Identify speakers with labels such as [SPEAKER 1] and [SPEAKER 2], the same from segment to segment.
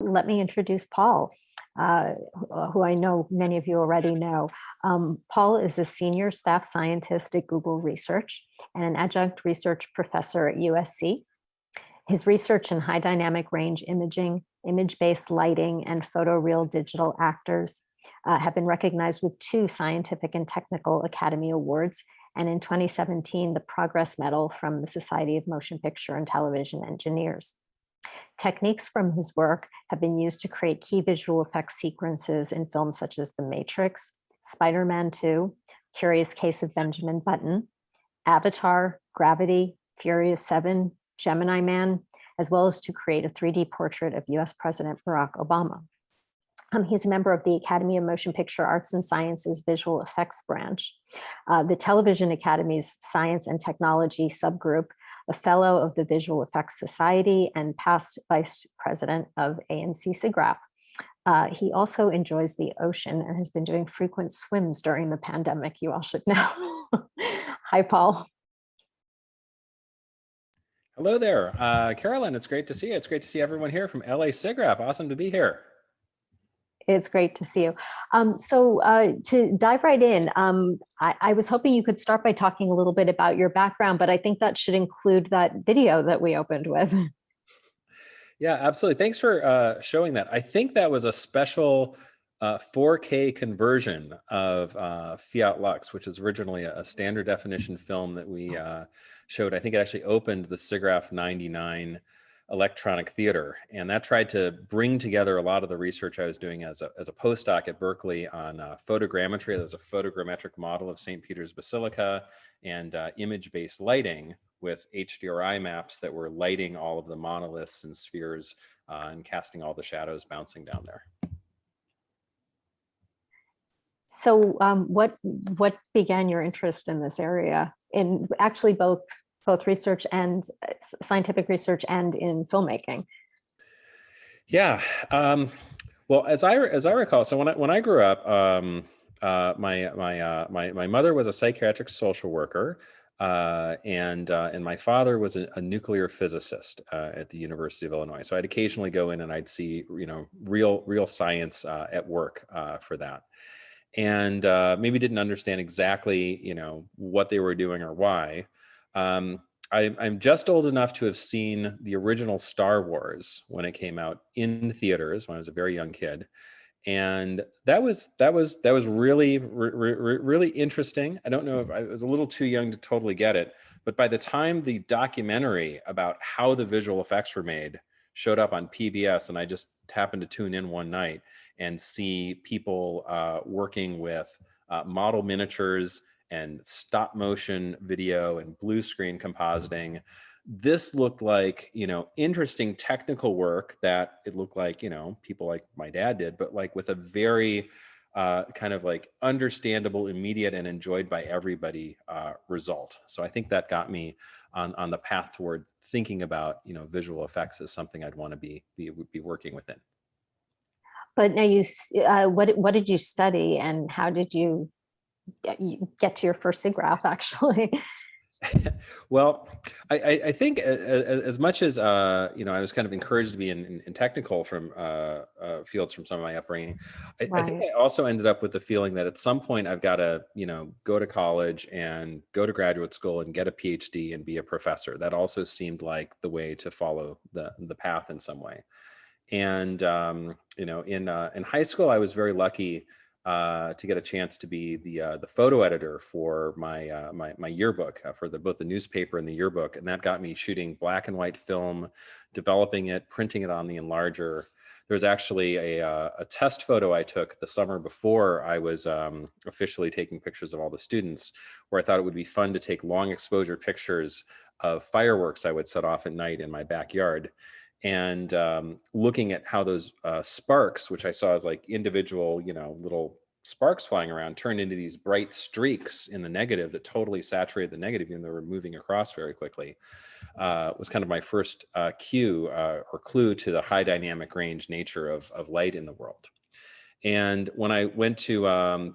[SPEAKER 1] Let me introduce Paul, who I know many of you already know. Paul is a senior staff scientist at Google Research and an adjunct research professor at USC. His research in high dynamic range imaging, image-based lighting, and photoreal digital actors have been recognized with 2 Scientific and Technical Academy Awards, and in 2017, the Progress Medal from the Society of Motion Picture and Television Engineers. Techniques from his work have been used to create key visual effects sequences in films such as The Matrix, Spider-Man 2, Curious Case of Benjamin Button, Avatar, Gravity, Furious 7, Gemini Man, as well as to create a 3D portrait of US President Barack Obama. He's a member of the Academy of Motion Picture Arts and Sciences Visual Effects branch, the Television Academy's Science and Technology subgroup, a fellow of the Visual Effects Society, and past vice president of ACM SIGGRAPH. He also enjoys the ocean and has been doing frequent swims during the pandemic. You all should know. Hi, Paul.
[SPEAKER 2] Hello there, Carolyn. It's great to see you. It's great to see everyone here from LA SIGGRAPH. Awesome to be here.
[SPEAKER 1] It's great to see you. To dive right in, I was hoping you could start by talking a little bit about your background, but I think that should include that video that we opened with.
[SPEAKER 2] Yeah, absolutely. Thanks for showing that. I think that was a special 4K conversion of Fiat Lux, which is originally a standard definition film that we showed. I think it actually opened the SIGGRAPH 99 electronic theater, and that tried to bring together a lot of the research I was doing as a postdoc at Berkeley on photogrammetry. There's a photogrammetric model of St. Peter's Basilica, and image-based lighting with HDRI maps that were lighting all of the monoliths and spheres and casting all the shadows bouncing down there.
[SPEAKER 1] So what began your interest in this area, in actually both research and scientific research and in filmmaking?
[SPEAKER 2] Yeah, well, as I recall, so when I grew up, my mother was a psychiatric social worker, and my father was a nuclear physicist at the University of Illinois. So I'd occasionally go in and I'd see real science at work for that. and maybe didn't understand exactly, what they were doing or why. I'm just old enough to have seen the original Star Wars when it came out in theaters when I was a very young kid, and that was really really interesting. I don't know if I was a little too young to totally get it, but by the time the documentary about how the visual effects were made showed up on PBS, and I just happened to tune in one night and see people working with model miniatures and stop motion video and blue screen compositing. This looked like, interesting technical work that it looked like, people like my dad did, but like with a very kind of like understandable, immediate, and enjoyed by everybody result. So I think that got me on the path toward thinking about, visual effects as something I'd want to be working within.
[SPEAKER 1] But now what did you study, and how did you get to your first SIGGRAPH actually?
[SPEAKER 2] Well, I think as much as I was kind of encouraged to be in technical from fields from some of my upbringing, I think
[SPEAKER 1] Right.
[SPEAKER 2] I also ended up with the feeling that at some point I've got to go to college and go to graduate school and get a PhD and be a professor. That also seemed like the way to follow the path in some way. And in high school, I was very lucky to get a chance to be the photo editor for my yearbook for both the newspaper and the yearbook, and that got me shooting black and white film, developing it, printing it on the enlarger. There was actually a test photo I took the summer before I was officially taking pictures of all the students, where I thought it would be fun to take long exposure pictures of fireworks I would set off at night in my backyard. And looking at how those sparks, which I saw as like individual, little sparks flying around, turned into these bright streaks in the negative that totally saturated the negative, even though they were moving across very quickly, was kind of my first cue or clue to the high dynamic range nature of light in the world. And when I went to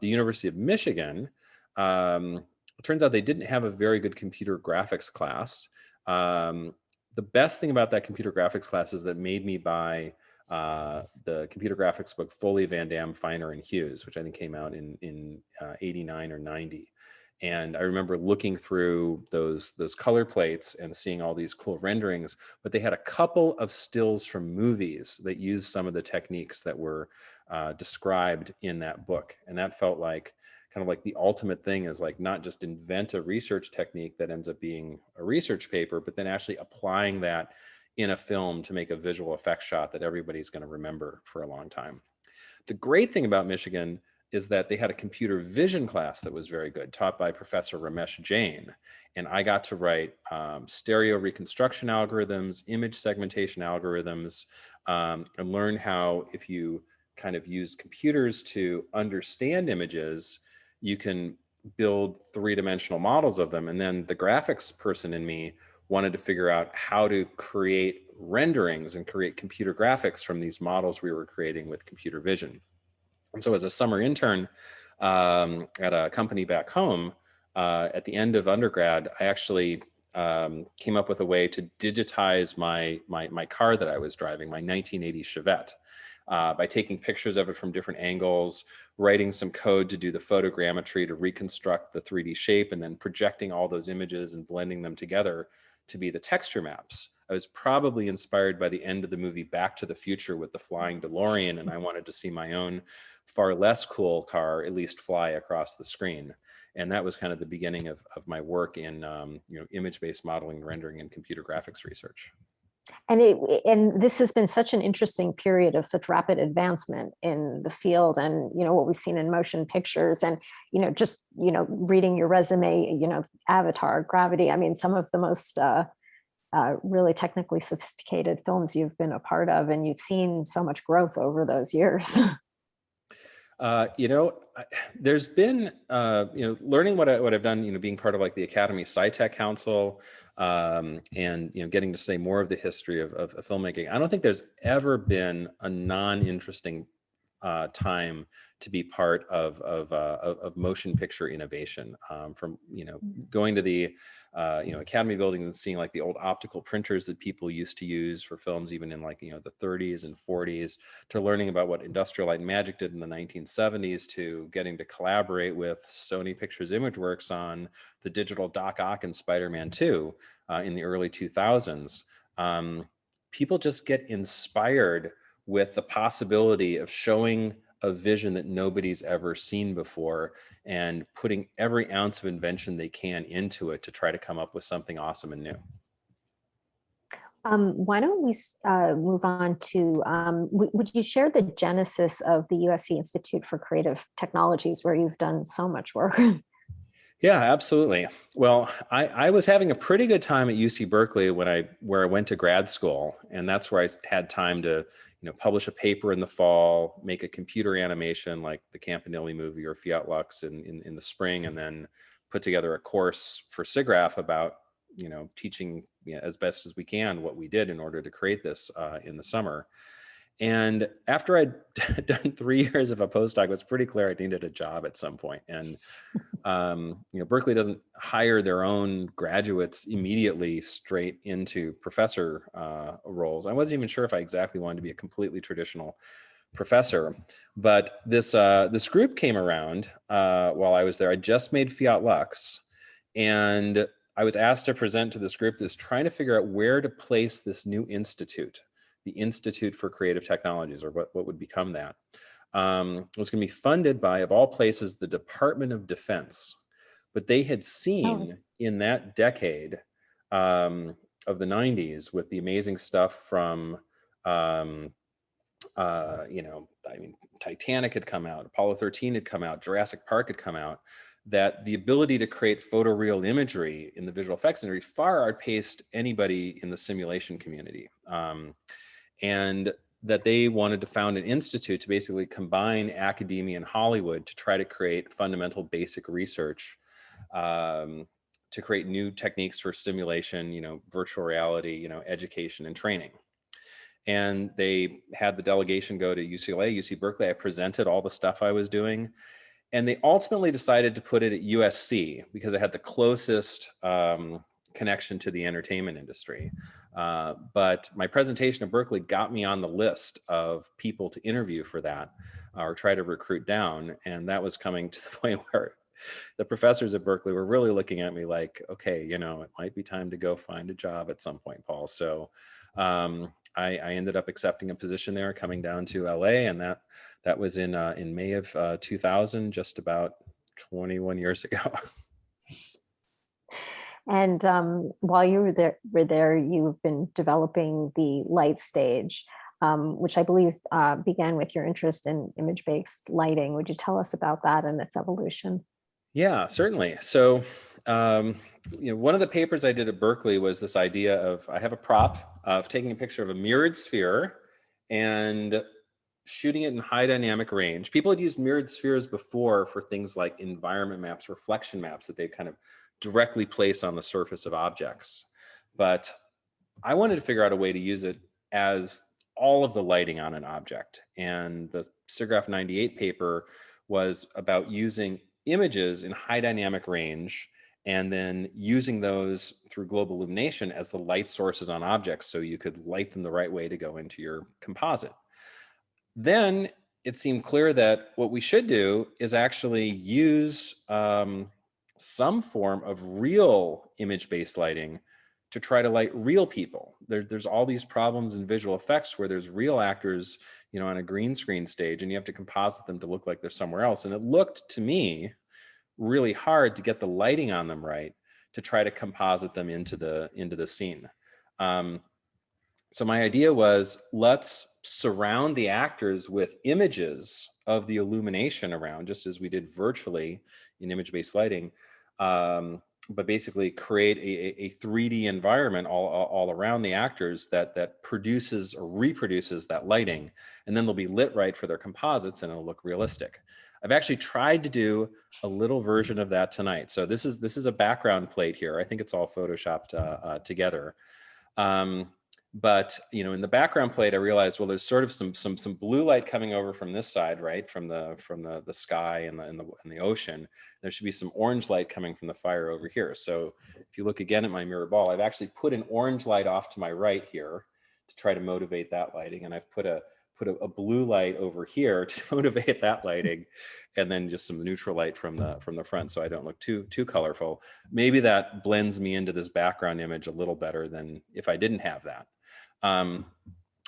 [SPEAKER 2] the University of Michigan, it turns out they didn't have a very good computer graphics class. The best thing about that computer graphics class is that it made me buy the computer graphics book Foley, Van Dam, Feiner, and Hughes, which I think came out in 89 or 90. And I remember looking through those color plates and seeing all these cool renderings, but they had a couple of stills from movies that used some of the techniques that were described in that book. And that felt like kind of like the ultimate thing is like not just invent a research technique that ends up being a research paper, but then actually applying that in a film to make a visual effects shot that everybody's going to remember for a long time. The great thing about Michigan is that they had a computer vision class that was very good, taught by Professor Ramesh Jain. And I got to write stereo reconstruction algorithms, image segmentation algorithms, and learn how if you kind of use computers to understand images, you can build three-dimensional models of them. And then the graphics person in me wanted to figure out how to create renderings and create computer graphics from these models we were creating with computer vision. And so as a summer intern at a company back home, at the end of undergrad, I actually came up with a way to digitize my car that I was driving, my 1980 Chevette. By taking pictures of it from different angles, writing some code to do the photogrammetry to reconstruct the 3D shape, and then projecting all those images and blending them together to be the texture maps. I was probably inspired by the end of the movie Back to the Future with the flying DeLorean, and I wanted to see my own far less cool car at least fly across the screen. And that was kind of the beginning of my work in image-based modeling, rendering, and computer graphics research.
[SPEAKER 1] And this has been such an interesting period of such rapid advancement in the field, and what we've seen in motion pictures, and just reading your resume, Avatar, Gravity. I mean, some of the most really technically sophisticated films you've been a part of, and you've seen so much growth over those years.
[SPEAKER 2] There's been, learning what I've done, being part of like the Academy SciTech Council, and, getting to say more of the history of filmmaking. I don't think there's ever been a non-interesting time to be part of motion picture innovation. From going to the Academy buildings and seeing like the old optical printers that people used to use for films, even in like the 30s and 40s, to learning about what Industrial Light and Magic did in the 1970s, to getting to collaborate with Sony Pictures Imageworks on the digital Doc Ock and Spider-Man 2 in the early 2000s. People just get inspired with the possibility of showing a vision that nobody's ever seen before and putting every ounce of invention they can into it to try to come up with something awesome and new.
[SPEAKER 1] Why don't we move on to, would you share the genesis of the USC Institute for Creative Technologies, where you've done so much work?
[SPEAKER 2] Yeah, absolutely. Well, I was having a pretty good time at UC Berkeley where I went to grad school, and that's where I had time to publish a paper in the fall, make a computer animation like the Campanelli movie or Fiat Lux in the spring, and then put together a course for SIGGRAPH about teaching as best as we can what we did in order to create this in the summer. And after I'd done 3 years of a postdoc, it was pretty clear I needed a job at some point. And Berkeley doesn't hire their own graduates immediately straight into professor roles. I wasn't even sure if I exactly wanted to be a completely traditional professor, but this group came around while I was there. I just made Fiat Lux, and I was asked to present to this group that's trying to figure out where to place this new institute, the Institute for Creative Technologies, or what would become that. It was going to be funded by, of all places, the Department of Defense. But they had seen in that decade of the 90s, with the amazing stuff from, Titanic had come out, Apollo 13 had come out, Jurassic Park had come out, that the ability to create photoreal imagery in the visual effects industry far outpaced anybody in the simulation community. And that they wanted to found an institute to basically combine academia and Hollywood to try to create fundamental basic research, to create new techniques for simulation, virtual reality, education and training. And they had the delegation go to UCLA, UC Berkeley. I presented all the stuff I was doing. And they ultimately decided to put it at USC because it had the closest connection to the entertainment industry. But my presentation at Berkeley got me on the list of people to interview for that or try to recruit down. And that was coming to the point where the professors at Berkeley were really looking at me like, okay, it might be time to go find a job at some point, Paul. So I ended up accepting a position there, coming down to LA, and that was in May of 2000, just about 21 years ago.
[SPEAKER 1] And while you were there, you've been developing the light stage, which I believe began with your interest in image-based lighting. Would you tell us about that and its evolution?
[SPEAKER 2] Yeah, certainly. So, one of the papers I did at Berkeley was this idea of, I have a prop of taking a picture of a mirrored sphere and shooting it in high dynamic range. People had used mirrored spheres before for things like environment maps, reflection maps that they kind of directly place on the surface of objects. But I wanted to figure out a way to use it as all of the lighting on an object. And the SIGGRAPH 98 paper was about using images in high dynamic range and then using those through global illumination as the light sources on objects so you could light them the right way to go into your composite. Then it seemed clear that what we should do is actually use some form of real image-based lighting to try to light real people. There's all these problems in visual effects where there's real actors, on a green screen stage, and you have to composite them to look like they're somewhere else. And it looked to me really hard to get the lighting on them right to try to composite them into the scene. So my idea was, let's surround the actors with images of the illumination around, just as we did virtually in image-based lighting, but basically create a 3D environment all around the actors that produces or reproduces that lighting, and then they'll be lit right for their composites and it'll look realistic. I've actually tried to do a little version of that tonight. So this is a background plate here. I think it's all photoshopped together. But in the background plate, I realized, well, there's sort of some blue light coming over from this side, right, from the sky and the ocean. There should be some orange light coming from the fire over here. So if you look again at my mirror ball, I've actually put an orange light off to my right here to try to motivate that lighting, and I've put a blue light over here to motivate that lighting, and then just some neutral light from the front, so I don't look too colorful. Maybe that blends me into this background image a little better than if I didn't have that.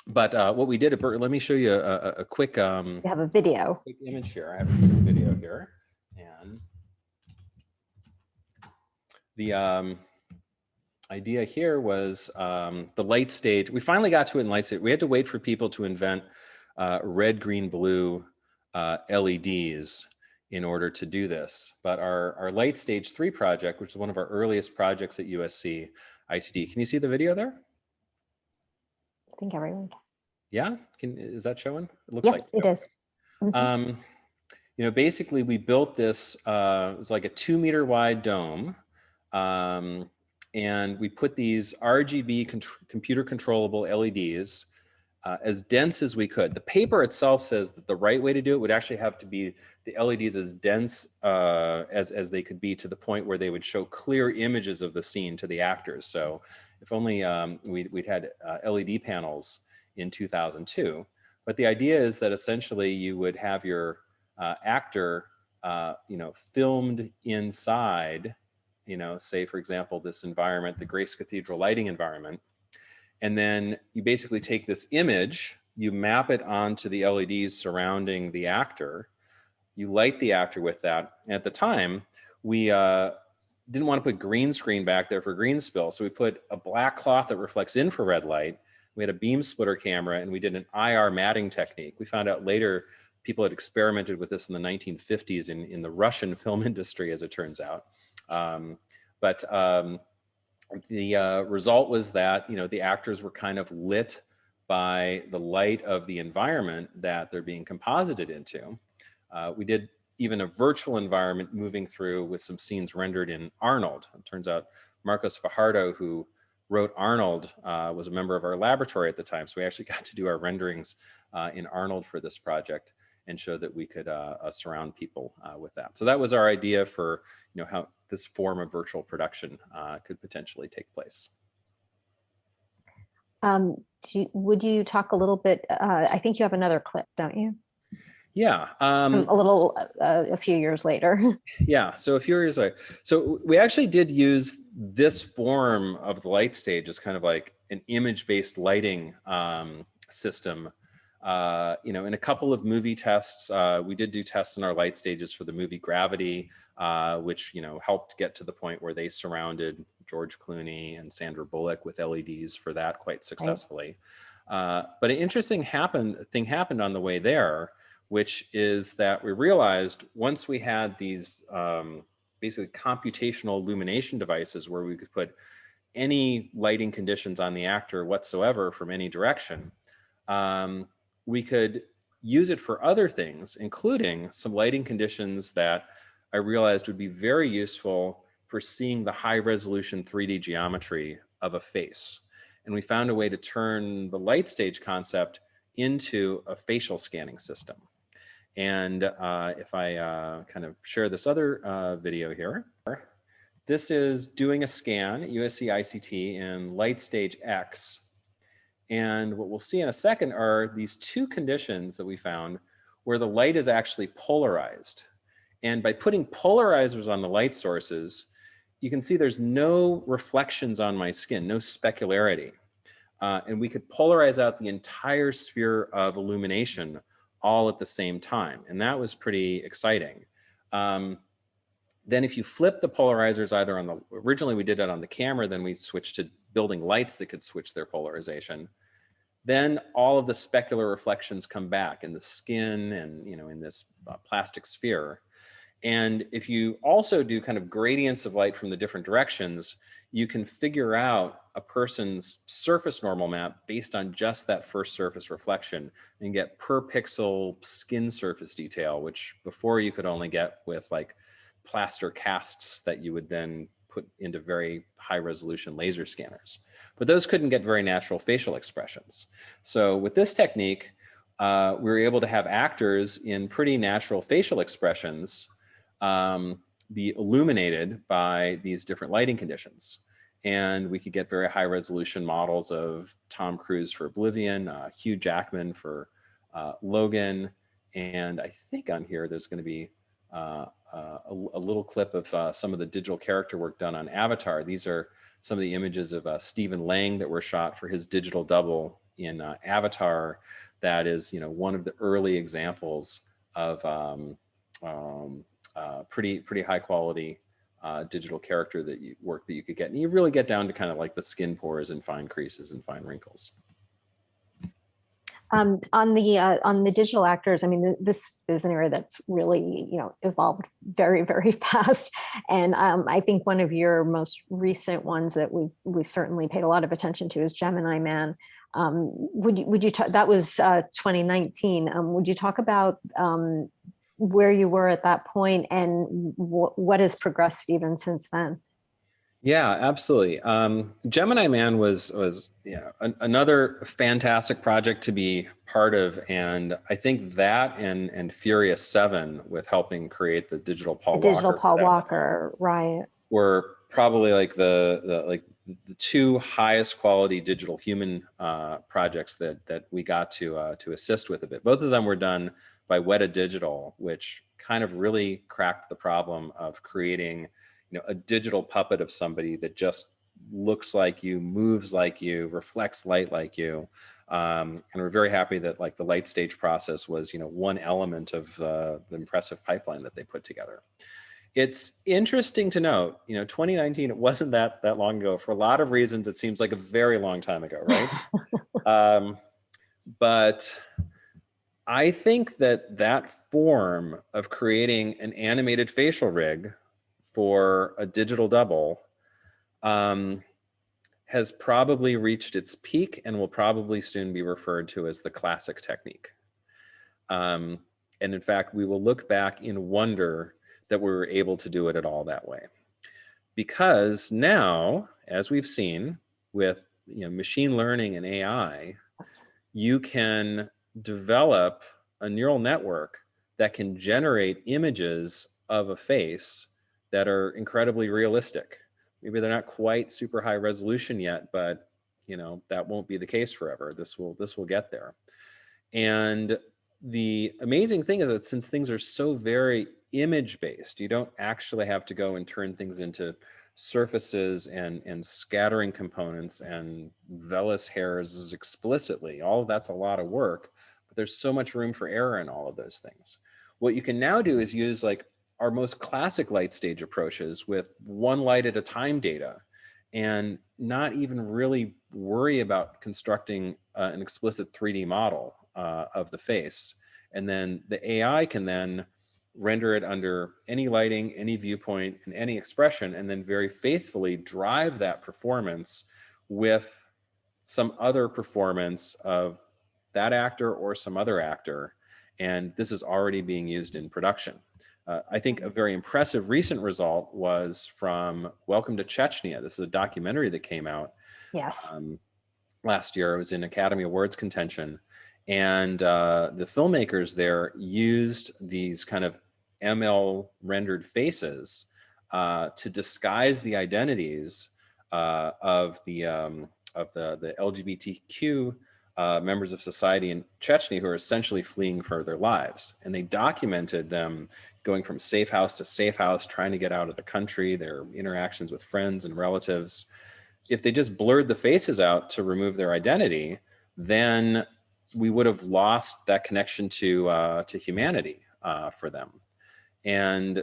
[SPEAKER 2] But what we did, let me show you a quick
[SPEAKER 1] You have a video.
[SPEAKER 2] quick image here. I have a quick video here, and the idea here was the light stage. We finally got to it in light stage. We had to wait for people to invent red, green, blue LEDs in order to do this. But our light stage 3 project, which is one of our earliest projects at USC ICT. Can you see the video there?
[SPEAKER 1] I think everyone can.
[SPEAKER 2] Yeah, is that showing? It looks
[SPEAKER 1] yes,
[SPEAKER 2] like
[SPEAKER 1] it is. Mm-hmm.
[SPEAKER 2] Basically we built this, it was like a 2-meter wide dome. And we put these RGB computer controllable LEDs as dense as we could. The paper itself says that the right way to do it would actually have to be the LEDs as dense as they could be, to the point where they would show clear images of the scene to the actors. So if only we'd had LED panels in 2002. But the idea is that essentially you would have your actor filmed inside, say for example, this environment, the Grace Cathedral lighting environment. And then you basically take this image, you map it onto the LEDs surrounding the actor, you light the actor with that. And at the time, we didn't want to put green screen back there for green spill. So we put a black cloth that reflects infrared light. We had a beam splitter camera, and we did an IR matting technique. We found out later people had experimented with this in the 1950s in the Russian film industry, as it turns out. The result was that the actors were kind of lit by the light of the environment that they're being composited into. We did even a virtual environment moving through with some scenes rendered in Arnold. It turns out Marcos Fajardo, who wrote Arnold, was a member of our laboratory at the time. So we actually got to do our renderings in Arnold for this project and show that we could surround people with that. So that was our idea for how this form of virtual production could potentially take place.
[SPEAKER 1] Would you talk a little bit? I think you have another clip, don't you?
[SPEAKER 2] Yeah.
[SPEAKER 1] A few years later.
[SPEAKER 2] Yeah, so a few years later. So we actually did use this form of the light stage as kind of like an image-based lighting system. In a couple of movie tests, we did do tests in our light stages for the movie Gravity, which helped get to the point where they surrounded George Clooney and Sandra Bullock with LEDs for that quite successfully. Right. But an interesting thing happened on the way there, which is that we realized once we had these basically computational illumination devices where we could put any lighting conditions on the actor whatsoever from any direction, we could use it for other things, including some lighting conditions that I realized would be very useful for seeing the high resolution 3D geometry of a face. And we found a way to turn the light stage concept into a facial scanning system. And if I kind of share this other video here, this is doing a scan at USC ICT in Light Stage X. And what we'll see in a second are these two conditions that we found where the light is actually polarized. And by putting polarizers on the light sources, you can see there's no reflections on my skin, no specularity. And we could polarize out the entire sphere of illumination all at the same time. And that was pretty exciting. Then if you flip the polarizers either on originally we did it on the camera, then we switched to building lights that could switch their polarization. Then all of the specular reflections come back in the skin and in this plastic sphere. And if you also do kind of gradients of light from the different directions, you can figure out a person's surface normal map based on just that first surface reflection and get per pixel skin surface detail, which before you could only get with like plaster casts that you would then put into very high resolution laser scanners. but those couldn't get very natural facial expressions. So with this technique, we were able to have actors in pretty natural facial expressions be illuminated by these different lighting conditions. And we could get very high resolution models of Tom Cruise for Oblivion, Hugh Jackman for Logan. And I think on here, there's going to be a little clip of some of the digital character work done on Avatar. These are some of the images of Stephen Lang that were shot for his digital double in Avatar. That is, one of the early examples of pretty high quality digital character work that you could get. And you really get down to kind of like the skin pores and fine creases and fine wrinkles.
[SPEAKER 1] On the digital actors, I mean, this is an area that's really, evolved very, very fast. And I think one of your most recent ones that we've certainly paid a lot of attention to is Gemini Man. Would you talk, that was 2019. Would you talk about where you were at that point and what has progressed even since then?
[SPEAKER 2] Yeah, absolutely. Gemini Man was another fantastic project to be part of, and I think that and Furious 7 with helping create the digital Paul
[SPEAKER 1] Walker, right,
[SPEAKER 2] were probably like the two highest quality digital human projects that we got to assist with a bit. Both of them were done by Weta Digital, which kind of really cracked the problem of creating a digital puppet of somebody that just looks like you, moves like you, reflects light like you. And we're very happy that like the light stage process was, one element of the impressive pipeline that they put together. It's interesting to note, 2019, it wasn't that long ago. For a lot of reasons, it seems like a very long time ago, right? But I think that form of creating an animated facial rig for a digital double has probably reached its peak and will probably soon be referred to as the classic technique. And in fact, we will look back in wonder that we were able to do it at all that way. Because now, as we've seen with machine learning and AI, you can develop a neural network that can generate images of a face that are incredibly realistic. Maybe they're not quite super high resolution yet, but that won't be the case forever. This will get there. And the amazing thing is that since things are so very image-based, you don't actually have to go and turn things into surfaces and scattering components and vellus hairs explicitly. All of that's a lot of work, but there's so much room for error in all of those things. What you can now do is use like our most classic light stage approaches with one light at a time data and not even really worry about constructing an explicit 3D model of the face. And then the AI can then render it under any lighting, any viewpoint, and any expression, and then very faithfully drive that performance with some other performance of that actor or some other actor. And this is already being used in production. I think a very impressive recent result was from Welcome to Chechnya. This is a documentary that came out last year. It was in Academy Awards contention. And the filmmakers there used these kind of ML rendered faces to disguise the identities of the LGBTQ members of society in Chechnya who are essentially fleeing for their lives. And they documented them going from safe house to safe house, trying to get out of the country, their interactions with friends and relatives. If they just blurred the faces out to remove their identity, then we would have lost that connection to humanity for them. And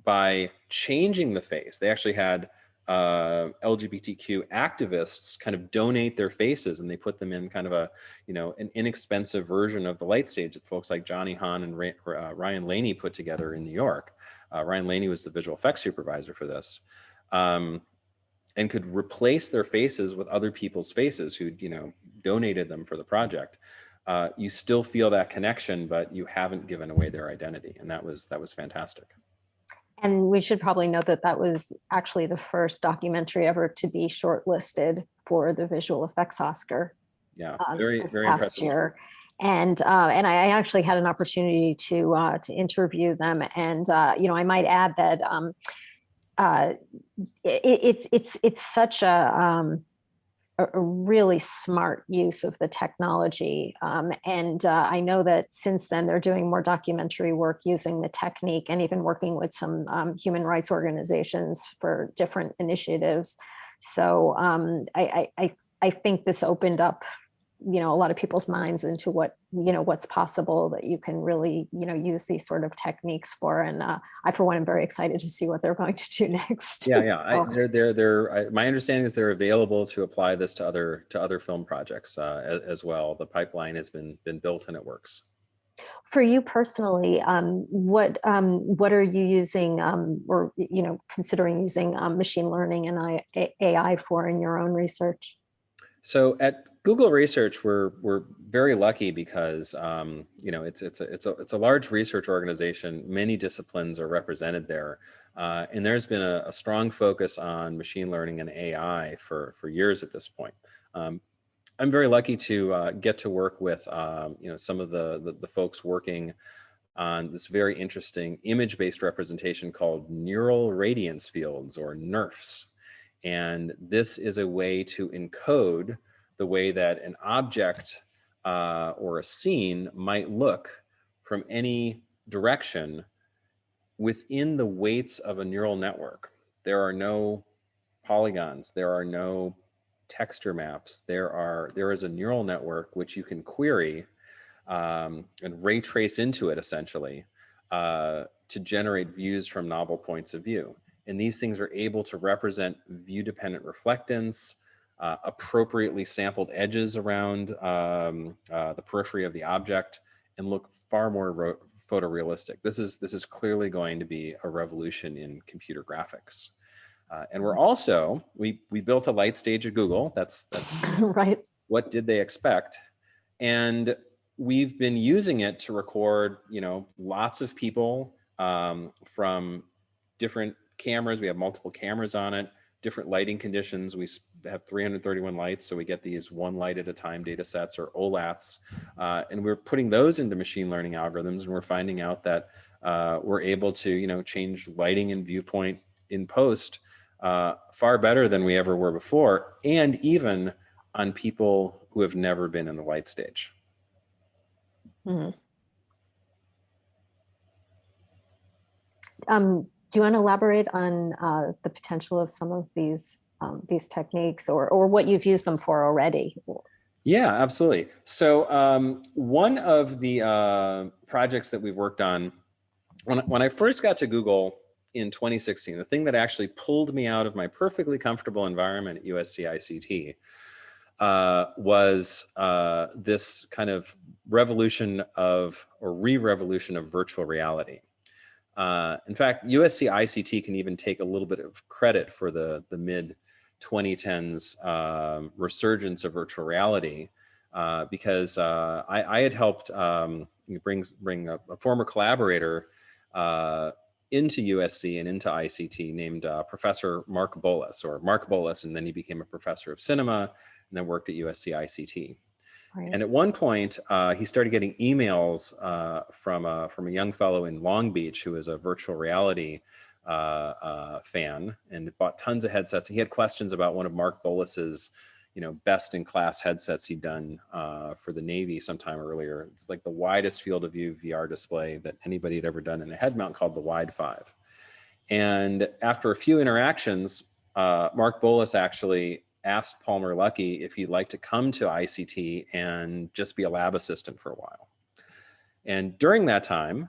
[SPEAKER 2] by changing the face, they actually had LGBTQ activists kind of donate their faces, and they put them in kind of an inexpensive version of the light stage that folks like Johnny Hahn and Ryan Laney put together in New York. Ryan Laney was the visual effects supervisor for this, and could replace their faces with other people's faces who donated them for the project. You still feel that connection, but you haven't given away their identity, and that was fantastic.
[SPEAKER 1] And we should probably note that that was actually the first documentary ever to be shortlisted for the visual effects Oscar
[SPEAKER 2] Yeah, very,
[SPEAKER 1] this
[SPEAKER 2] very
[SPEAKER 1] past
[SPEAKER 2] impressive.
[SPEAKER 1] year. And I actually had an opportunity to interview them. And I might add that it's such a really smart use of the technology. And I know that since then they're doing more documentary work using the technique and even working with some human rights organizations for different initiatives. So I think this opened up, a lot of people's minds into what's possible that you can really, use these sort of techniques for. And I, for one, am very excited to see what they're going to do next.
[SPEAKER 2] Yeah, yeah.
[SPEAKER 1] So,
[SPEAKER 2] My understanding is they're available to apply this to other film projects as well. The pipeline has been built and it works.
[SPEAKER 1] for you personally, what are you using, or considering using machine learning and AI for in your own research?
[SPEAKER 2] So at Google Research, we're very lucky because it's a large research organization. Many disciplines are represented there, and there's been a strong focus on machine learning and AI for years at this point. I'm very lucky to get to work with some of the folks working on this very interesting image-based representation called neural radiance fields, or NERFs. And this is a way to encode the way that an object or a scene might look from any direction within the weights of a neural network. There are no polygons, there are no texture maps. There is a neural network which you can query and ray trace into it, essentially, to generate views from novel points of view. And these things are able to represent view-dependent reflectance, appropriately sampled edges around the periphery of the object, and look far more photorealistic. This is clearly going to be a revolution in computer graphics. And we're also, we built a light stage at Google. That's
[SPEAKER 1] Right.
[SPEAKER 2] What did they expect? And we've been using it to record, lots of people from different cameras. We have multiple cameras on it, different lighting conditions. We have 331 lights, so we get these one light at a time data sets, or OLATs. And we're putting those into machine learning algorithms, and we're finding out that we're able to, change lighting and viewpoint in post far better than we ever were before, and even on people who have never been in the light stage.
[SPEAKER 1] Mm-hmm. Do you want to elaborate on the potential of some of these techniques, or what you've used them for already?
[SPEAKER 2] Yeah, absolutely. So one of the projects that we've worked on, when I first got to Google in 2016, the thing that actually pulled me out of my perfectly comfortable environment at USC ICT was this kind of revolution of, or re-revolution of, virtual reality. In fact, USC ICT can even take a little bit of credit for the mid 2010s resurgence of virtual reality, because I had helped bring a former collaborator into USC and into ICT named Professor Mark Bolas, and then he became a professor of cinema and then worked at USC ICT.
[SPEAKER 1] Right.
[SPEAKER 2] And at one point, he started getting emails from a young fellow in Long Beach who was a virtual reality fan and bought tons of headsets. He had questions about one of Mark Bolas's, best in class headsets he'd done for the Navy sometime earlier. It's like the widest field of view VR display that anybody had ever done in a head mount, called the Wide 5. And after a few interactions, Mark Bolas actually asked Paul Merlucky if he'd like to come to ICT and just be a lab assistant for a while. And during that time,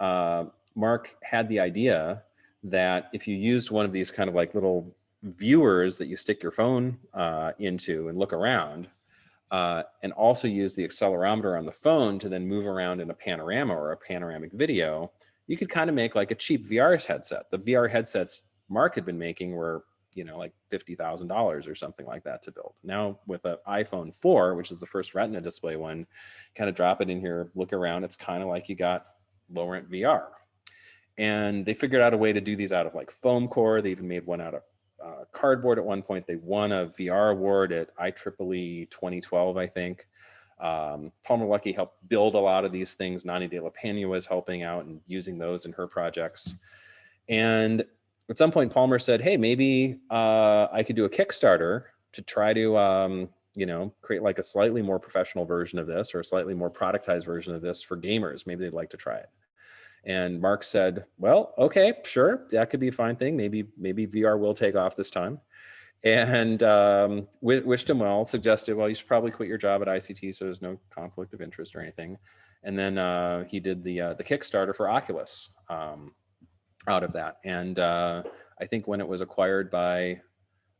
[SPEAKER 2] Mark had the idea that if you used one of these kind of like little viewers that you stick your phone into and look around, and also use the accelerometer on the phone to then move around in a panorama or a panoramic video, you could kind of make like a cheap VR headset. The VR headsets Mark had been making were, like $50,000 or something like that to build. Now with an iPhone 4, which is the first Retina display one, kind of drop it in here, look around, it's kind of like you got low rent VR. And they figured out a way to do these out of like foam core. They even made one out of cardboard at one point. They won a VR award at IEEE 2012, I think. Palmer Luckey helped build a lot of these things. Nani De La Pena was helping out and using those in her projects. And at some point, Palmer said, hey, maybe I could do a Kickstarter to try to, you know, create like a slightly more professional version of this or a slightly more productized version of this for gamers. Maybe they'd like to try it. And Mark said, well, okay, sure, that could be a fine thing. Maybe VR will take off this time. And wished him well, suggested, well, you should probably quit your job at ICT so there's no conflict of interest or anything. And then he did the Kickstarter for Oculus out of that. And I think when it was acquired by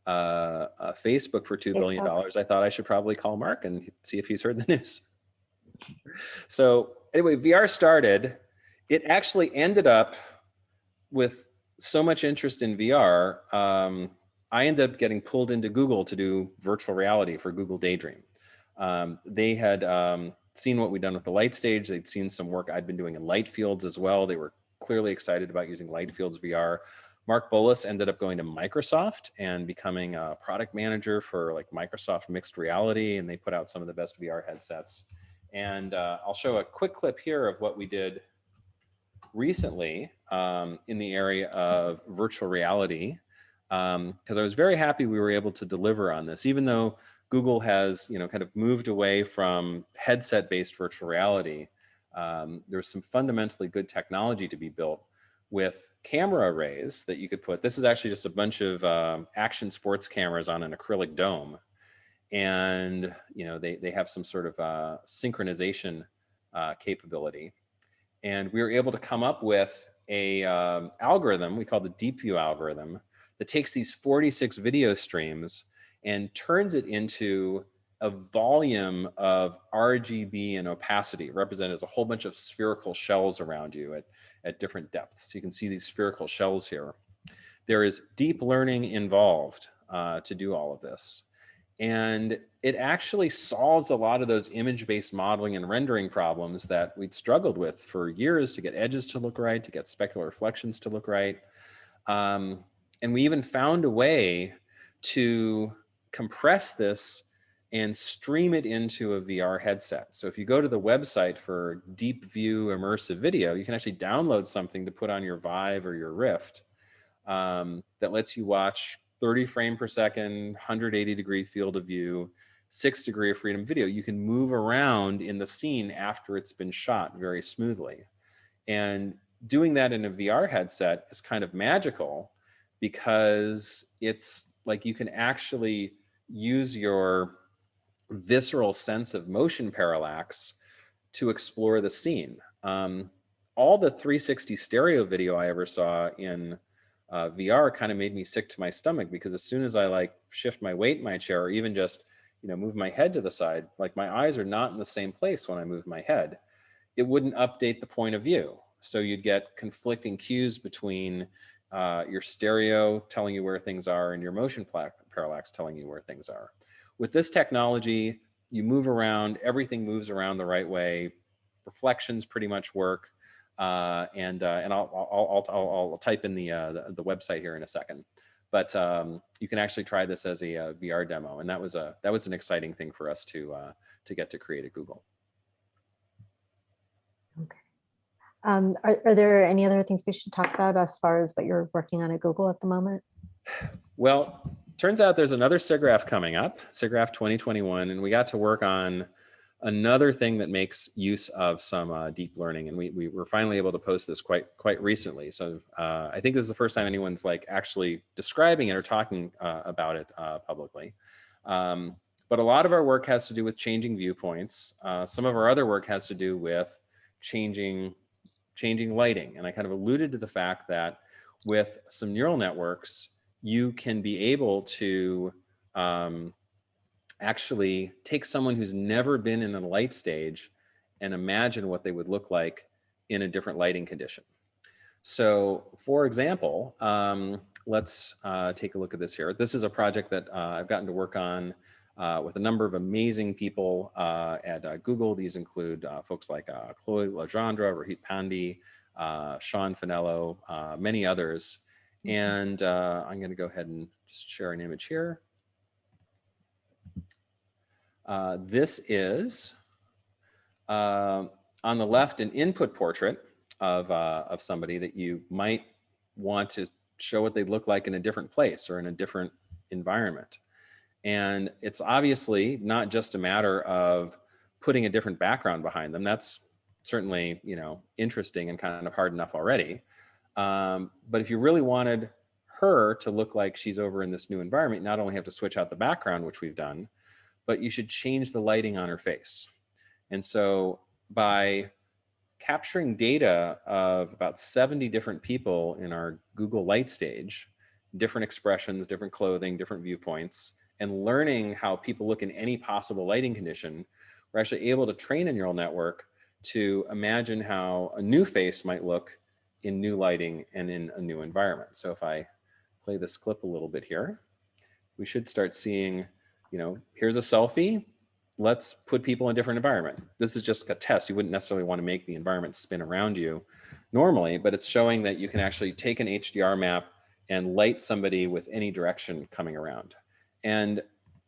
[SPEAKER 2] Facebook for $2 billion, I thought I should probably call Mark and see if he's heard the news. So anyway, VR started. It actually ended up with so much interest in VR, I ended up getting pulled into Google to do virtual reality for Google Daydream. They had seen what we'd done with the light stage. They'd seen some work I'd been doing in light fields as well. They were clearly excited about using light fields VR. Mark Bolus ended up going to Microsoft and becoming a product manager for like Microsoft mixed reality, and they put out some of the best VR headsets. And I'll show a quick clip here of what we did recently in the area of virtual reality, because I was very happy we were able to deliver on this, even though Google has, you know, kind of moved away from headset-based virtual reality. There's some fundamentally good technology to be built with camera arrays that you could put. This is actually just a bunch of action sports cameras on an acrylic dome, and you know they have some sort of synchronization capability. And we were able to come up with a algorithm we call the Deep View algorithm that takes these 46 video streams and turns it into a volume of RGB and opacity, represented as a whole bunch of spherical shells around you at different depths. You can see these spherical shells here. There is deep learning involved to do all of this. And it actually solves a lot of those image-based modeling and rendering problems that we'd struggled with for years to get edges to look right, to get specular reflections to look right. And we even found a way to compress this and stream it into a VR headset. So if you go to the website for Deep View Immersive Video, you can actually download something to put on your Vive or your Rift that lets you watch 30 frame per second, 180-degree field of view, 6-degree of freedom video. You can move around in the scene after it's been shot very smoothly. And doing that in a VR headset is kind of magical because it's like you can actually use your visceral sense of motion parallax to explore the scene. All the 360 stereo video I ever saw in VR kind of made me sick to my stomach, because as soon as I like shift my weight in my chair or even just, you know, move my head to the side, like my eyes are not in the same place when I move my head. It wouldn't update the point of view. So you'd get conflicting cues between your stereo telling you where things are and your motion parallax telling you where things are. With this technology, you move around, everything moves around the right way. Reflections pretty much work. And I'll type in the website here in a second, but you can actually try this as a VR demo, and that was an exciting thing for us to get to create at Google.
[SPEAKER 1] Okay. Are there any other things we should talk about as far as what you're working on at Google at the moment?
[SPEAKER 2] Well, turns out there's another SIGGRAPH coming up, SIGGRAPH 2021, and we got to work on another thing that makes use of some deep learning, and we were finally able to post this quite recently. So I think this is the first time anyone's like actually describing it or talking about it publicly. But a lot of our work has to do with changing viewpoints. Some of our other work has to do with changing lighting, and I kind of alluded to the fact that with some neural networks, you can be able to actually take someone who's never been in a light stage and imagine what they would look like in a different lighting condition. So for example, let's take a look at this here. This is a project that I've gotten to work on with a number of amazing people at Google. These include folks like Chloe Legendre, Rohit Pandey, Sean Finello, many others. And I'm going to go ahead and just share an image here. This is, on the left, an input portrait of somebody that you might want to show what they look like in a different place or in a different environment. And it's obviously not just a matter of putting a different background behind them. That's certainly, you know, interesting and kind of hard enough already. But if you really wanted her to look like she's over in this new environment, you not only have to switch out the background, which we've done, but you should change the lighting on her face. And so by capturing data of about 70 different people in our Google Light Stage, different expressions, different clothing, different viewpoints, and learning how people look in any possible lighting condition, we're actually able to train a neural network to imagine how a new face might look in new lighting and in a new environment. So if I play this clip a little bit here, we should start seeing, you know, here's a selfie. Let's put people in a different environment. This is just a test. You wouldn't necessarily want to make the environment spin around you normally, but it's showing that you can actually take an HDR map and light somebody with any direction coming around. And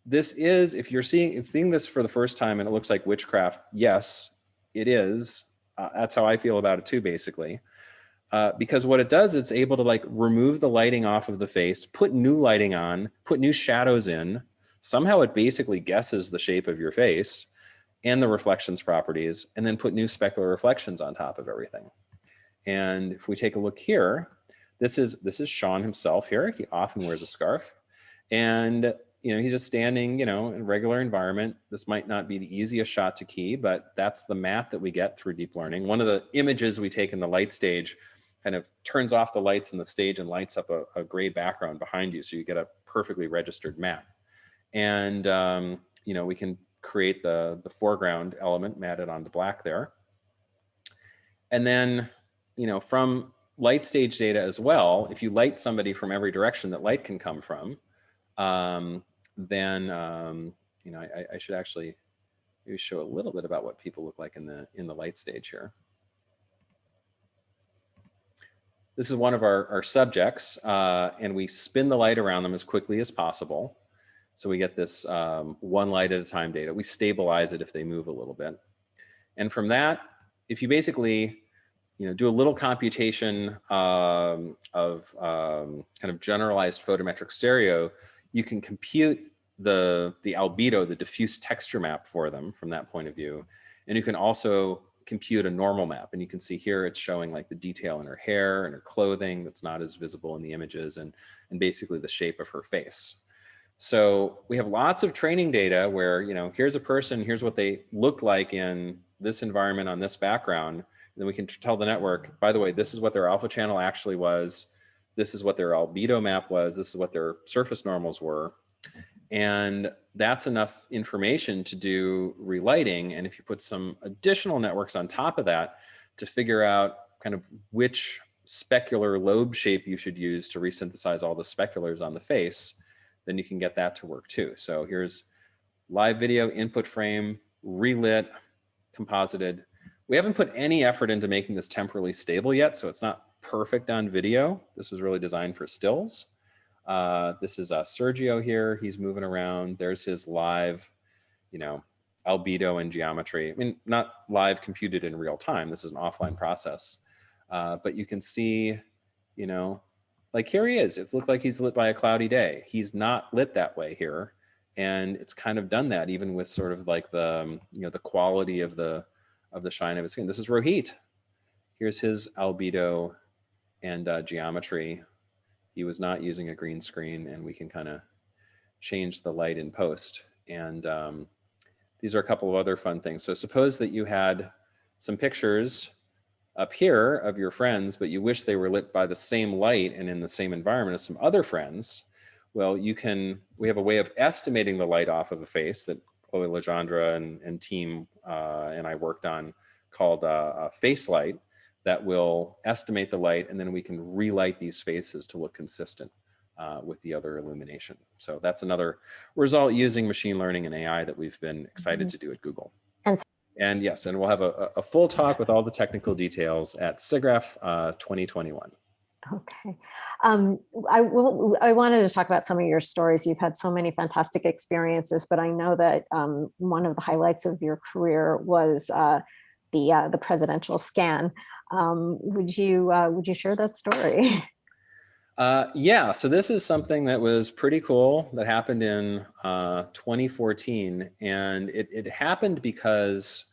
[SPEAKER 2] this is, if you're seeing this for the first time and it looks like witchcraft, yes, it is. That's how I feel about it too, basically. Because what it does, it's able to like remove the lighting off of the face, put new lighting on, put new shadows in. Somehow it basically guesses the shape of your face and the reflections properties, and then put new specular reflections on top of everything. And if we take a look here, this is Sean himself here. He often wears a scarf. And you know, he's just standing, you know, in a regular environment. This might not be the easiest shot to key, but that's the math that we get through deep learning. One of the images we take in the light stage kind of turns off the lights in the stage and lights up a gray background behind you, so you get a perfectly registered map. And you know, we can create the foreground element matted onto black there. And then, you know, from light stage data as well, if you light somebody from every direction that light can come from, then you know, I should actually maybe show a little bit about what people look like in the light stage here. This is one of our subjects, and we spin the light around them as quickly as possible. So we get this one light at a time data. We stabilize it if they move a little bit. And from that, if you basically, you know, do a little computation of kind of generalized photometric stereo, you can compute the albedo, the diffuse texture map for them from that point of view. And you can also compute a normal map. And you can see here it's showing like the detail in her hair and her clothing that's not as visible in the images, and basically the shape of her face. So we have lots of training data where, you know, here's a person, here's what they look like in this environment on this background. And then we can tell the network, by the way, this is what their alpha channel actually was. This is what their albedo map was. This is what their surface normals were. And that's enough information to do relighting. And if you put some additional networks on top of that to figure out kind of which specular lobe shape you should use to resynthesize all the speculars on the face, then you can get that to work too. So here's live video input frame, relit, composited. We haven't put any effort into making this temporally stable yet, so it's not perfect on video. This was really designed for stills. This is Sergio here. He's moving around. There's his live, you know, albedo and geometry. I mean, not live computed in real time. This is an offline process. But you can see, you know, like here he is. It's looked like he's lit by a cloudy day. He's not lit that way here. And it's kind of done that even with sort of like the, you know, the quality of the shine of his skin. This is Rohit. Here's his albedo and geometry. He was not using a green screen, and we can kind of change the light in post. And these are a couple of other fun things. So suppose that you had some pictures up here of your friends, but you wish they were lit by the same light and in the same environment as some other friends. Well, we have a way of estimating the light off of a face that Chloe Legendre and team and I worked on called face light, that will estimate the light, and then we can relight these faces to look consistent with the other illumination. So that's another result using machine learning and AI that we've been excited to do at Google.
[SPEAKER 1] And
[SPEAKER 2] And yes, and we'll have a full talk with all the technical details at SIGGRAPH 2021.
[SPEAKER 1] Okay. I wanted to talk about some of your stories. You've had so many fantastic experiences, but I know that one of the highlights of your career was the presidential scan. Would you share that story?
[SPEAKER 2] Yeah, so this is something that was pretty cool that happened in 2014. And it happened because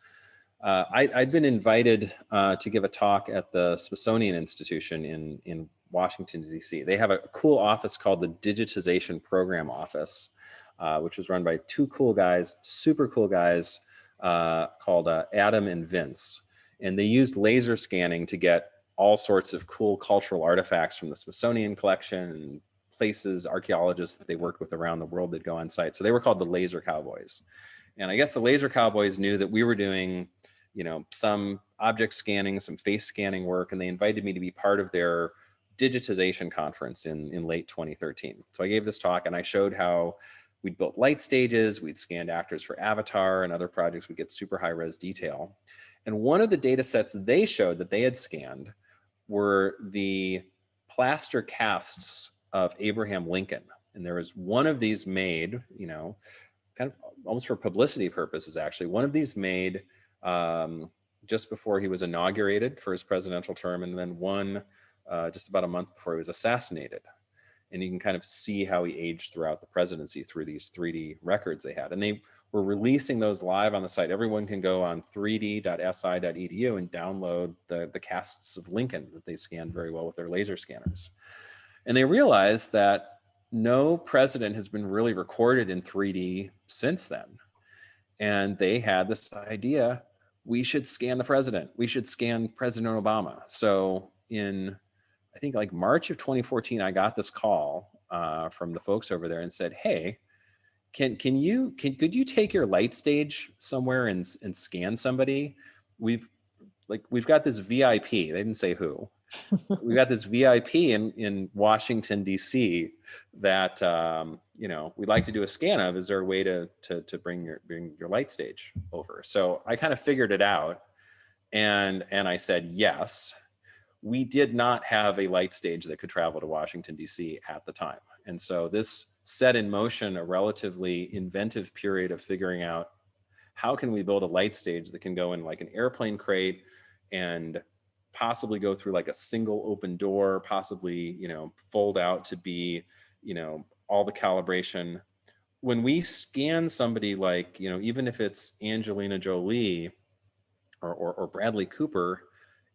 [SPEAKER 2] I'd been invited to give a talk at the Smithsonian Institution in Washington, D.C. They have a cool office called the Digitization Program Office, which was run by two cool guys, super cool guys, called Adam and Vince. And they used laser scanning to get all sorts of cool cultural artifacts from the Smithsonian collection and places, archaeologists that they worked with around the world that go on site. So they were called the Laser Cowboys. And I guess the Laser Cowboys knew that we were doing, you know, some object scanning, some face scanning work, and they invited me to be part of their digitization conference in late 2013. So I gave this talk and I showed how we'd built light stages, we'd scanned actors for Avatar and other projects, we'd get super high res detail. And one of the data sets they showed that they had scanned were the plaster casts of Abraham Lincoln. And there was one of these made, you know, kind of almost for publicity purposes, actually, one of these made just before he was inaugurated for his presidential term, and then one just about a month before he was assassinated. And you can kind of see how he aged throughout the presidency through these 3D records they had. And they were releasing those live on the site. Everyone can go on 3d.si.edu and download the casts of Lincoln that they scanned very well with their laser scanners. And they realized that no president has been really recorded in 3D since then. And they had this idea, we should scan the president. We should scan President Obama. So in, I think like March of 2014, I got this call from the folks over there and said, hey, could you take your light stage somewhere and scan somebody? We've got this VIP, they didn't say who. We got this VIP in Washington, D.C. that you know, we'd like to do a scan of. Is there a way to bring your light stage over? So I kind of figured it out, and I said yes. We did not have a light stage that could travel to Washington, D.C. at the time, and so this set in motion a relatively inventive period of figuring out how can we build a light stage that can go in like an airplane crate and possibly go through like a single open door, possibly, you know, fold out to be, you know, all the calibration. When we scan somebody like, you know, even if it's Angelina Jolie or Bradley Cooper,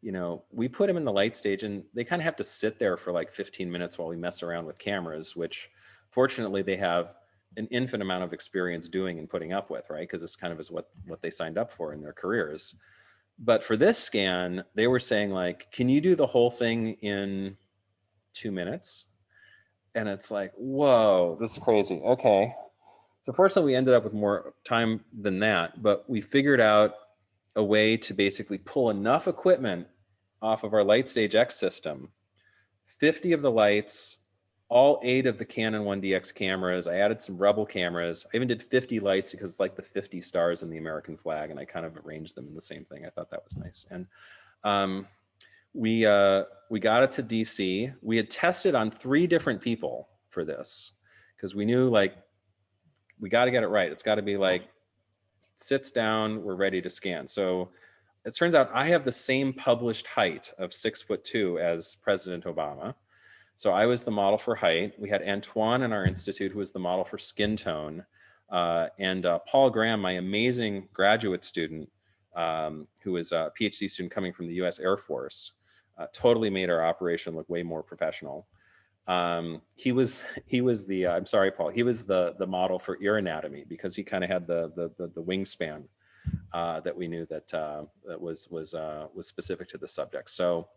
[SPEAKER 2] you know, we put them in the light stage and they kind of have to sit there for like 15 minutes while we mess around with cameras, which fortunately they have an infinite amount of experience doing and putting up with, right? Because this kind of is what they signed up for in their careers. But for this scan, they were saying like, can you do the whole thing in 2 minutes? And it's like, whoa, this is crazy. Okay. So fortunately, we ended up with more time than that, but we figured out a way to basically pull enough equipment off of our LightStage X system, 50 of the lights, all 8 of the Canon 1DX cameras. I added some Rebel cameras. I even did 50 lights because it's like the 50 stars in the American flag, and I kind of arranged them in the same thing. I thought that was nice. And we got it to DC. We had tested on 3 different people for this because we knew like we got to get it right. It's got to be like sits down, we're ready to scan. So it turns out I have the same published height of 6'2" as President Obama. So I was the model for height. We had Antoine in our institute who was the model for skin tone. And Paul Graham, my amazing graduate student, who was a PhD student coming from the US Air Force, totally made our operation look way more professional. He was the, I'm sorry, Paul, he was the model for ear anatomy because he kind of had the wingspan that we knew that was specific to the subject. So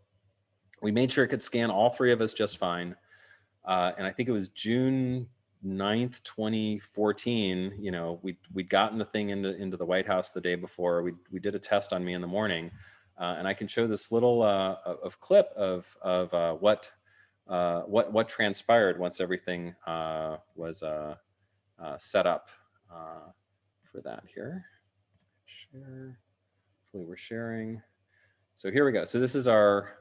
[SPEAKER 2] we made sure it could scan all 3 of us just fine. And I think it was June 9th, 2014, you know, we'd gotten the thing into the White House the day before. We did a test on me in the morning. And I can show this little clip of what transpired once everything was set up for that here. Share. hopefully we're sharing. So here we go. So this is our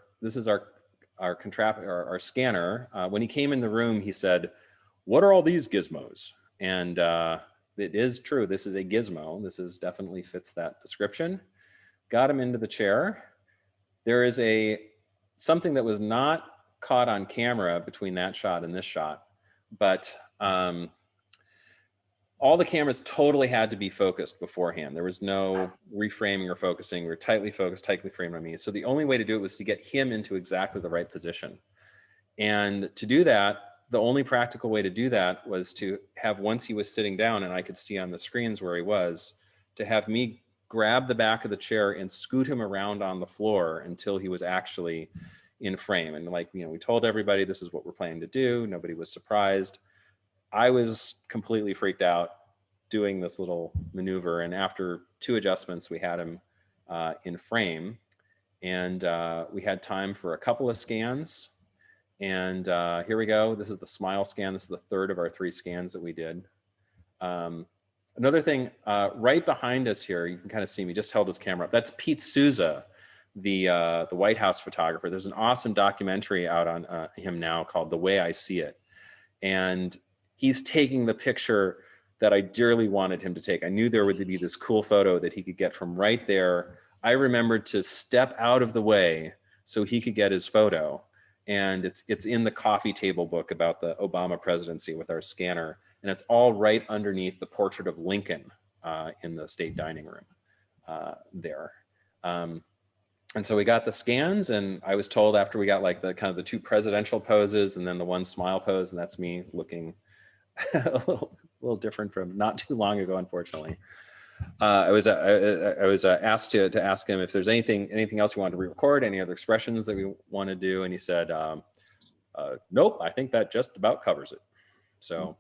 [SPEAKER 2] our scanner. When he came in the room, he said, "What are all these gizmos?" And it is true. This is a gizmo. This is definitely fits that description. Got him into the chair. There is something that was not caught on camera between that shot and this shot, but all the cameras totally had to be focused beforehand. There was no reframing or focusing. We were tightly focused, tightly framed on me. So the only way to do it was to get him into exactly the right position. And to do that, the only practical way to do that was to have, once he was sitting down and I could see on the screens where he was, to have me grab the back of the chair and scoot him around on the floor until he was actually in frame. And like, we told everybody this is what we're planning to do. Nobody was surprised. I was completely freaked out doing this little maneuver. And after 2 adjustments, we had him in frame. And we had time for a couple of scans. And here we go. This is the smile scan. This is the 3rd of our 3 scans that we did. Another thing, right behind us here, you can kind of see me, just held his camera up. That's Pete Souza, the White House photographer. There's an awesome documentary out on him now called The Way I See It. And he's taking the picture that I dearly wanted him to take. I knew there would be this cool photo that he could get from right there. I remembered to step out of the way so he could get his photo. And it's in the coffee table book about the Obama presidency with our scanner. And it's all right underneath the portrait of Lincoln in the state dining room there. And so we got the scans, and I was told after we got like the kind of the 2 presidential poses and then the 1 smile pose, and that's me looking a little different from not too long ago, unfortunately. I was asked to ask him if there's anything else we wanted to re-record, any other expressions that we want to do, and he said, "Nope, I think that just about covers it." So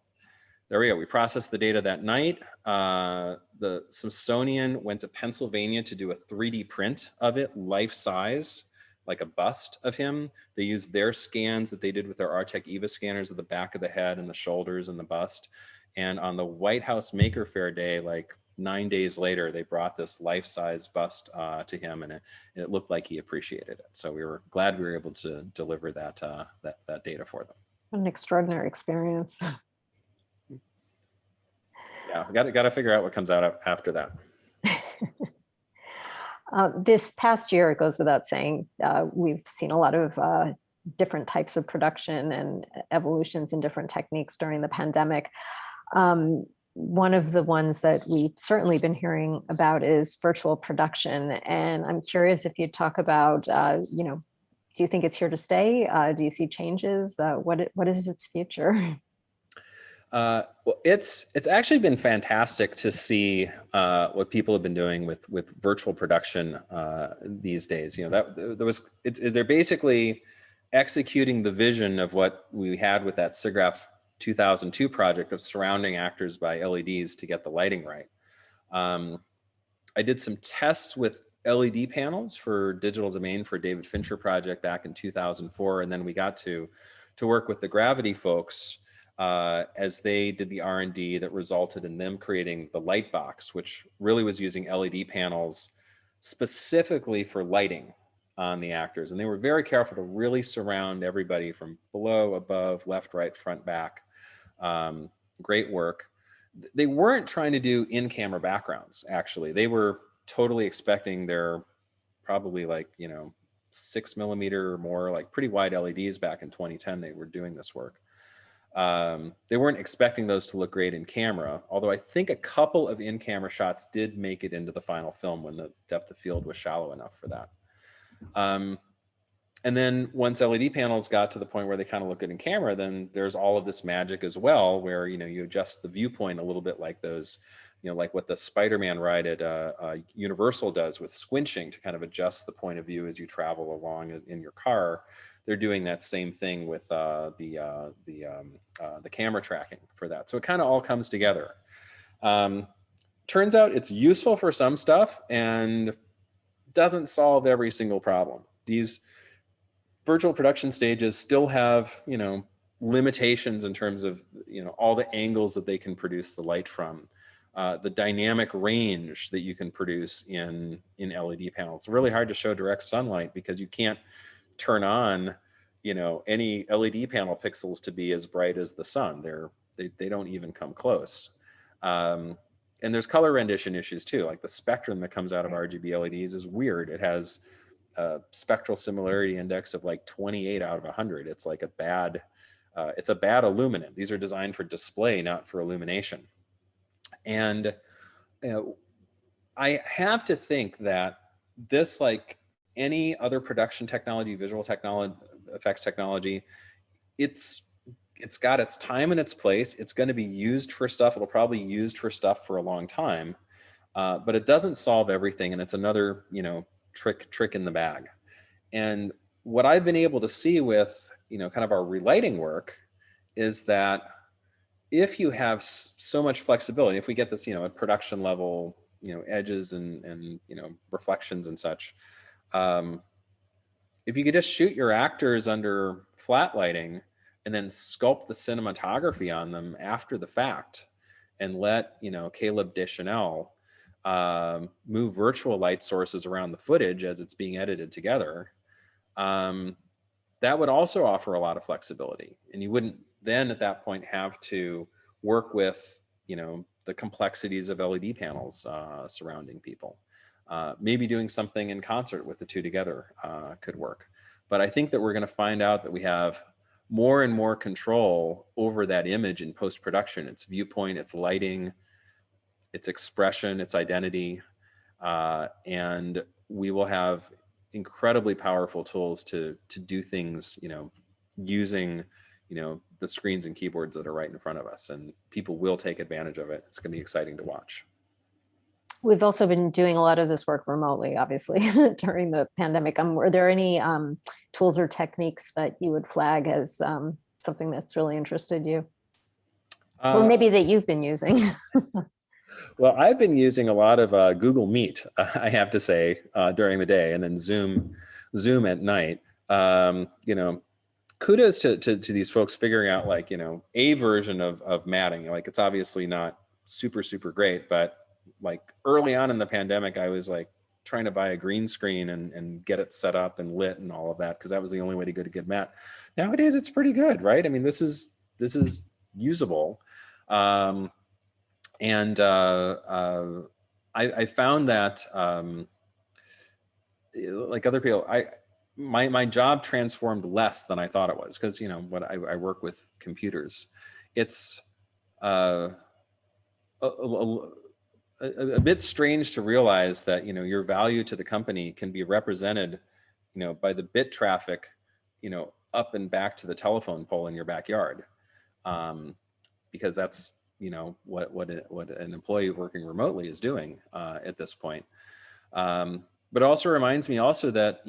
[SPEAKER 2] there we go. We processed the data that night. The Smithsonian went to Pennsylvania to do a 3D print of it, life size, like a bust of him. They used their scans that they did with their Artec EVA scanners of the back of the head and the shoulders and the bust. And on the White House Maker Faire Day, like 9 days later, they brought this life-size bust to him, and it looked like he appreciated it. So we were glad we were able to deliver that data for them.
[SPEAKER 1] What an extraordinary experience.
[SPEAKER 2] Yeah, we got to figure out what comes out after that.
[SPEAKER 1] This past year, it goes without saying, we've seen a lot of different types of production and evolutions in different techniques during the pandemic. One of the ones that we've certainly been hearing about is virtual production. And I'm curious if you'd talk about, do you think it's here to stay? Do you see changes? What is its future?
[SPEAKER 2] Well, it's actually been fantastic to see what people have been doing with virtual production these days. They're basically executing the vision of what we had with that SIGGRAPH 2002 project of surrounding actors by LEDs to get the lighting right. I did some tests with LED panels for Digital Domain for David Fincher project back in 2004, and then we got to work with the Gravity folks as they did the R&D that resulted in them creating the light box, which really was using LED panels specifically for lighting on the actors. And they were very careful to really surround everybody from below, above, left, right, front, back. Great work. They weren't trying to do in-camera backgrounds, actually. They were totally expecting their probably 6mm or more, like pretty wide LEDs back in 2010. They were doing this work. They weren't expecting those to look great in camera, although I think a couple of in-camera shots did make it into the final film when the depth of field was shallow enough for that. And then once LED panels got to the point where they kind of look good in camera, then there's all of this magic as well, where you adjust the viewpoint a little bit like those, like what the Spider-Man ride at Universal does with squinching to kind of adjust the point of view as you travel along in your car. They're doing that same thing with the camera tracking for that. So it kind of all comes together. Turns out it's useful for some stuff and doesn't solve every single problem. These virtual production stages still have, limitations in terms of, all the angles that they can produce the light from. the dynamic range that you can produce in LED panels. It's really hard to show direct sunlight because you can't turn on, any LED panel pixels to be as bright as the sun. They don't even come close. And there's color rendition issues too. Like the spectrum that comes out of RGB LEDs is weird. It has a spectral similarity index of like 28 out of 100. It's like it's a bad illuminant. These are designed for display, not for illumination. And I have to think that this, like any other production technology, visual technology, effects technology, it's got its time and its place. It's going to be used for stuff. It'll probably be used for stuff for a long time, but it doesn't solve everything. And it's another, trick in the bag. And what I've been able to see with, kind of our relighting work is that if you have so much flexibility, if we get this, at production level, edges and reflections and such, if you could just shoot your actors under flat lighting and then sculpt the cinematography on them after the fact and let, Caleb Deschanel move virtual light sources around the footage as it's being edited together, that would also offer a lot of flexibility. And you wouldn't then at that point have to work with, the complexities of LED panels surrounding people. Maybe doing something in concert with the two together could work. But I think that we're going to find out that we have more and more control over that image in post-production, its viewpoint, its lighting, its expression, its identity. And we will have incredibly powerful tools to do things, using, the screens and keyboards that are right in front of us, and people will take advantage of it. It's going to be exciting to watch.
[SPEAKER 1] We've also been doing a lot of this work remotely, obviously, during the pandemic. Were there any tools or techniques that you would flag as something that's really interested you? Or maybe that you've been using?
[SPEAKER 2] Well, I've been using a lot of Google Meet, I have to say, during the day, and then Zoom at night. Kudos to these folks figuring out, like, a version of matting. Like, it's obviously not super great, but like early on in the pandemic, I was like trying to buy a green screen and get it set up and lit and all of that, because that was the only way to get a good mat. Nowadays, it's pretty good, right? I mean, this is usable. I found that like other people, my job transformed less than I thought it was, because what I work with computers. It's a bit strange to realize that your value to the company can be represented by the bit traffic up and back to the telephone pole in your backyard, because that's what an employee working remotely is doing at this point. But it also reminds me that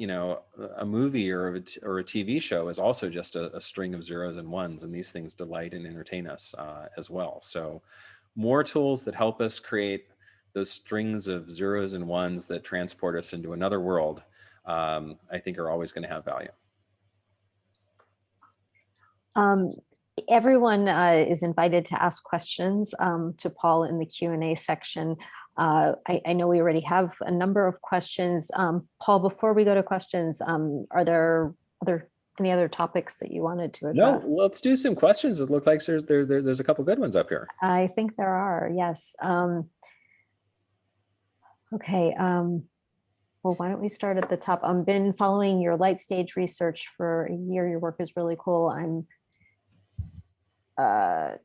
[SPEAKER 2] a movie or a TV show is also just a string of zeros and ones, and these things delight and entertain us as well. So more tools that help us create those strings of zeros and ones that transport us into another world, I think are always going to have value.
[SPEAKER 1] Everyone is invited to ask questions to Paul in the Q&A section. I know we already have a number of questions. Paul, before we go to questions, are there any other topics that you wanted to address?
[SPEAKER 2] No, let's do some questions. It looks like there's a couple good ones up here.
[SPEAKER 1] I think there are, yes. Okay. Well, why don't we start at the top? I've been following your light stage research for a year. Your work is really cool.
[SPEAKER 2] Do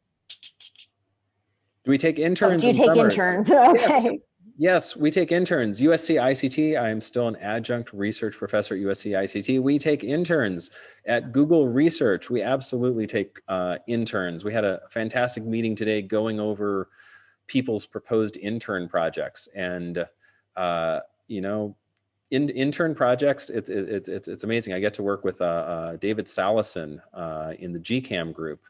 [SPEAKER 2] we take interns?
[SPEAKER 1] You take interns. Okay.
[SPEAKER 2] Yes, we take interns. USC ICT, I am still an adjunct research professor at USC ICT. We take interns. At Google Research, we absolutely take interns. We had a fantastic meeting today going over people's proposed intern projects. And, intern projects, it's amazing. I get to work with David Salison in the GCAM group.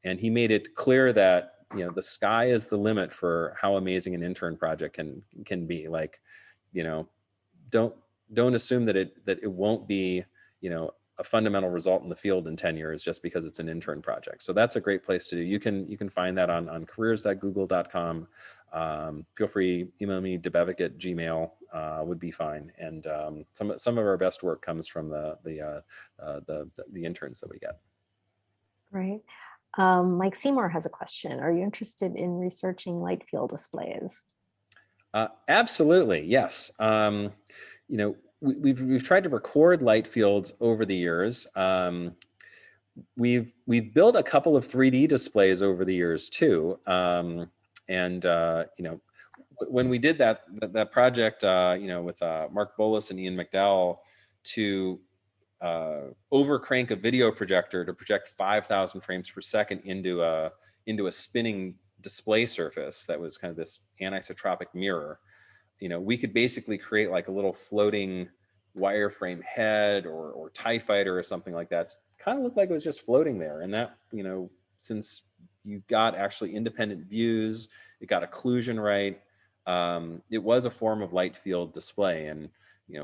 [SPEAKER 2] And he made it clear that the sky is the limit for how amazing an intern project can be. Like, don't assume that it won't be a fundamental result in the field in 10 years just because it's an intern project. So that's a great place to do. You can find that on careers.google.com. Feel free, email me, Debevec@gmail would be fine. And some of our best work comes from the interns that we get.
[SPEAKER 1] Great. Mike Seymour has a question. Are you interested in researching light field displays?
[SPEAKER 2] Absolutely, yes. We've tried to record light fields over the years. We've built a couple of 3D displays over the years too. When we did that project, with Mark Bolus and Ian McDowell to overcrank a video projector to project 5,000 frames per second into a spinning display surface that was kind of this anisotropic mirror. We could basically create like a little floating wireframe head or TIE fighter or something like that. Kind of looked like it was just floating there. And that, since you got actually independent views, it got occlusion right, it was a form of light field display. And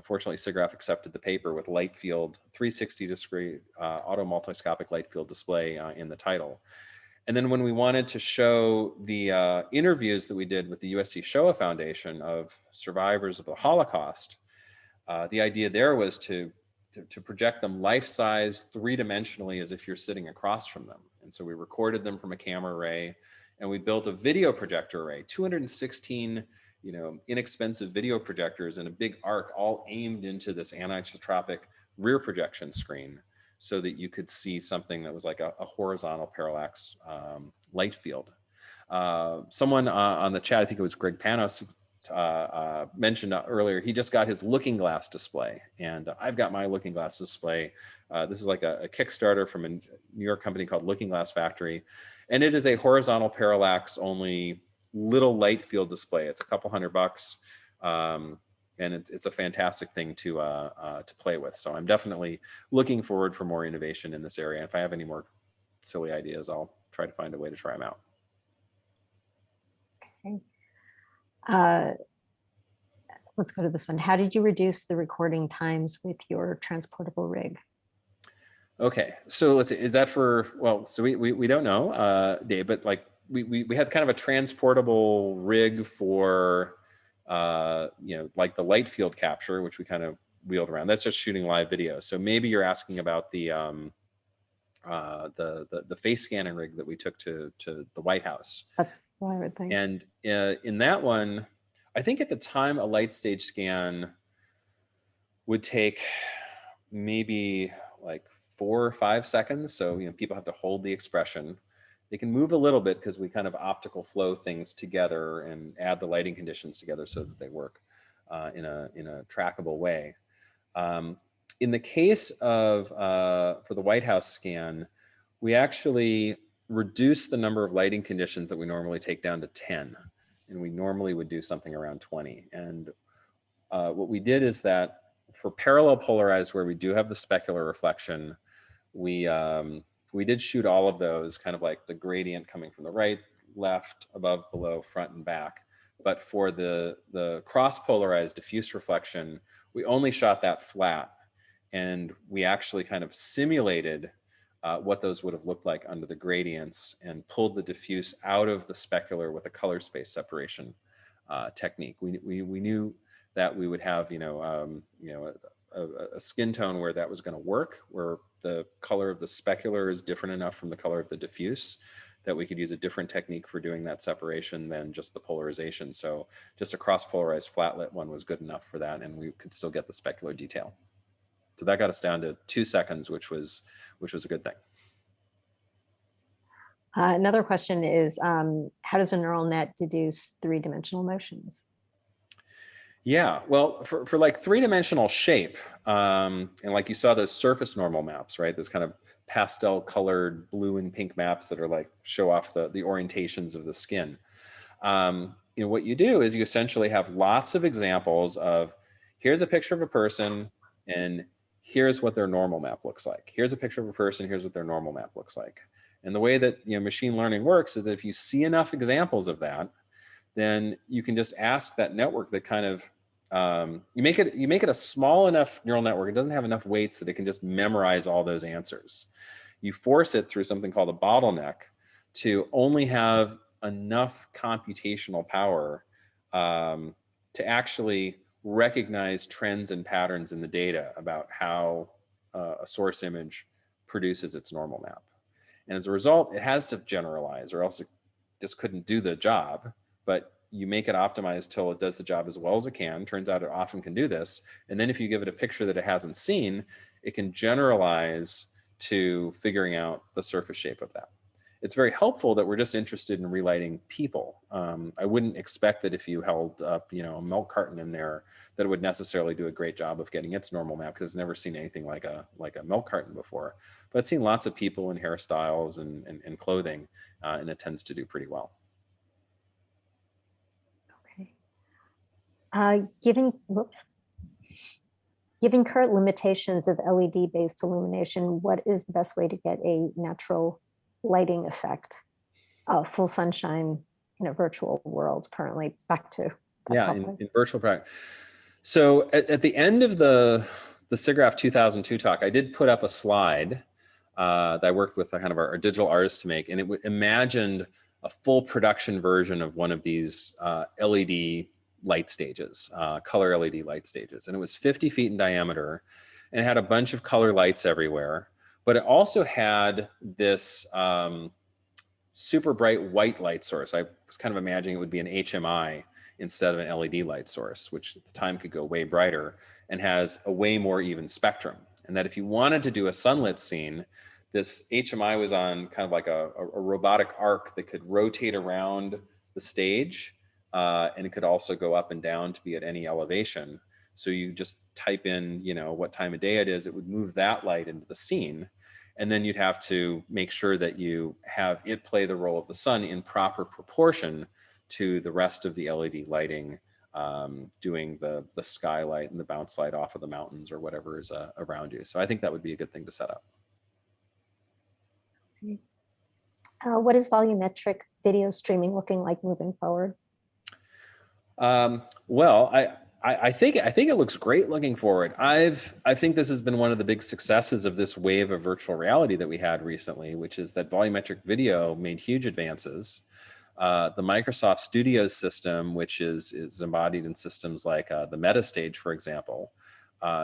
[SPEAKER 2] fortunately, SIGGRAPH accepted the paper with light field 360-degree auto multiscopic light field display in the title. And then when we wanted to show the interviews that we did with the USC Shoah Foundation of survivors of the Holocaust, the idea there was to project them life-size, three-dimensionally, as if you're sitting across from them. And so we recorded them from a camera array, and we built a video projector array, 216 inexpensive video projectors in a big arc, all aimed into this anisotropic rear projection screen, so that you could see something that was like a horizontal parallax light field. Someone on the chat, I think it was Greg Panos, mentioned earlier, he just got his looking glass display, and I've got my looking glass display. This is like a Kickstarter from a New York company called Looking Glass Factory, and it is a horizontal parallax only little light field display. It's a couple $100, and it's a fantastic thing to play with. So I'm definitely looking forward for more innovation in this area. If I have any more silly ideas, I'll try to find a way to try them out.
[SPEAKER 1] Okay. Let's go to this one. How did you reduce the recording times with your transportable rig?
[SPEAKER 2] Okay, so let's see, is that for, well, so we don't know, Dave, but like we had kind of a transportable rig for, like the light field capture, which we kind of wheeled around. That's just shooting live video. So maybe you're asking about the face scanning rig that we took to the White House.
[SPEAKER 1] That's what I would think.
[SPEAKER 2] And in that one, I think at the time a light stage scan would take maybe like 4 or 5 seconds. So, people have to hold the expression. They can move a little bit because we kind of optical flow things together and add the lighting conditions together so that they work in a trackable way. In the case of, for the White House scan, we actually reduced the number of lighting conditions that we normally take down to 10. And we normally would do something around 20. And what we did is that for parallel polarized, where we do have the specular reflection, we did shoot all of those, kind of like the gradient coming from the right, left, above, below, front, and back. But for the cross-polarized diffuse reflection, we only shot that flat. And we actually kind of simulated what those would have looked like under the gradients and pulled the diffuse out of the specular with a color space separation technique. We knew that we would have, a skin tone where that was going to work, where the color of the specular is different enough from the color of the diffuse that we could use a different technique for doing that separation than just the polarization. So just a cross-polarized flat-lit one was good enough for that, and we could still get the specular detail. So that got us down to 2 seconds, which was a good thing.
[SPEAKER 1] Another question is, how does a neural net deduce 3-dimensional motions?
[SPEAKER 2] Yeah, well, for like 3-dimensional shape, and like you saw those surface normal maps, right? Those kind of pastel colored blue and pink maps that are like show off the orientations of the skin. What you do is you essentially have lots of examples of, here's a picture of a person and here's what their normal map looks like. Here's a picture of a person, here's what their normal map looks like. And the way that machine learning works is that if you see enough examples of that, then you can just ask that network that kind of You make it a small enough neural network. It doesn't have enough weights that it can just memorize all those answers. You force it through something called a bottleneck to only have enough computational power to actually recognize trends and patterns in the data about how a source image produces its normal map. And as a result, it has to generalize, or else it just couldn't do the job. But you make it optimized till it does the job as well as it can. Turns out it often can do this. And then if you give it a picture that it hasn't seen, it can generalize to figuring out the surface shape of that. It's very helpful that we're just interested in relighting people. I wouldn't expect that if you held up, a milk carton in there, that it would necessarily do a great job of getting its normal map, because it's never seen anything like a milk carton before. But it's seen lots of people and hairstyles and clothing, and it tends to do pretty well.
[SPEAKER 1] Okay. Given current limitations of LED-based illumination, what is the best way to get a natural lighting effect, full sunshine in a virtual world currently? Back to
[SPEAKER 2] that in virtual practice. So at the end of the SIGGRAPH 2002 talk, I did put up a slide that I worked with kind of our digital artist to make, and it imagined a full production version of one of these LED light stages, color LED light stages. And it was 50 feet in diameter, and it had a bunch of color lights everywhere. But it also had this super bright white light source. I was kind of imagining it would be an HMI instead of an LED light source, which at the time could go way brighter and has a way more even spectrum. And that if you wanted to do a sunlit scene, this HMI was on kind of like a robotic arc that could rotate around the stage. And it could also go up and down to be at any elevation. So you just type in, what time of day it is, it would move that light into the scene. And then you'd have to make sure that you have it play the role of the sun in proper proportion to the rest of the LED lighting, doing the skylight and the bounce light off of the mountains or whatever is around you. So I think that would be a good thing to set up.
[SPEAKER 1] What is volumetric video streaming looking like moving forward?
[SPEAKER 2] Well, I think it looks great looking forward. I think this has been one of the big successes of this wave of virtual reality that we had recently, which is that volumetric video made huge advances. The Microsoft Studios system, which is embodied in systems like the MetaStage, for example,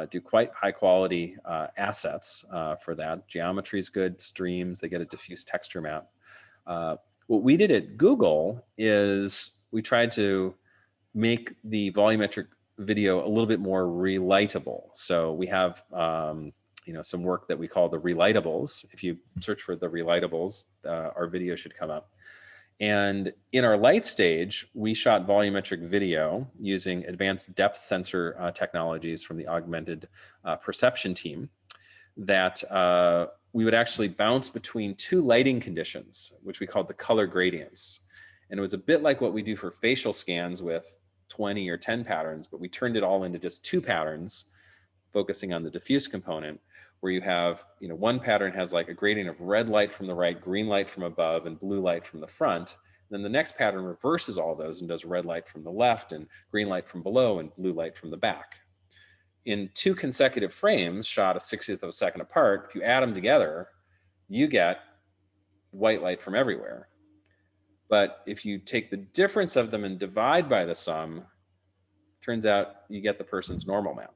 [SPEAKER 2] do quite high quality assets for that. Geometry is good, streams, they get a diffuse texture map. What we did at Google is we tried to make the volumetric video a little bit more relightable. So we have some work that we call the relightables. If you search for the relightables, our video should come up. And in our light stage, we shot volumetric video using advanced depth sensor technologies from the augmented perception team that we would actually bounce between two lighting conditions, which we called the color gradients. And it was a bit like what we do for facial scans with 20 or 10 patterns, but we turned it all into just 2 patterns, focusing on the diffuse component, where you have, one pattern has like a gradient of red light from the right, green light from above, and blue light from the front. Then the next pattern reverses all those and does red light from the left and green light from below and blue light from the back. In 2 consecutive frames, shot a 60th of a second apart, if you add them together, you get white light from everywhere. But if you take the difference of them and divide by the sum, turns out you get the person's normal map.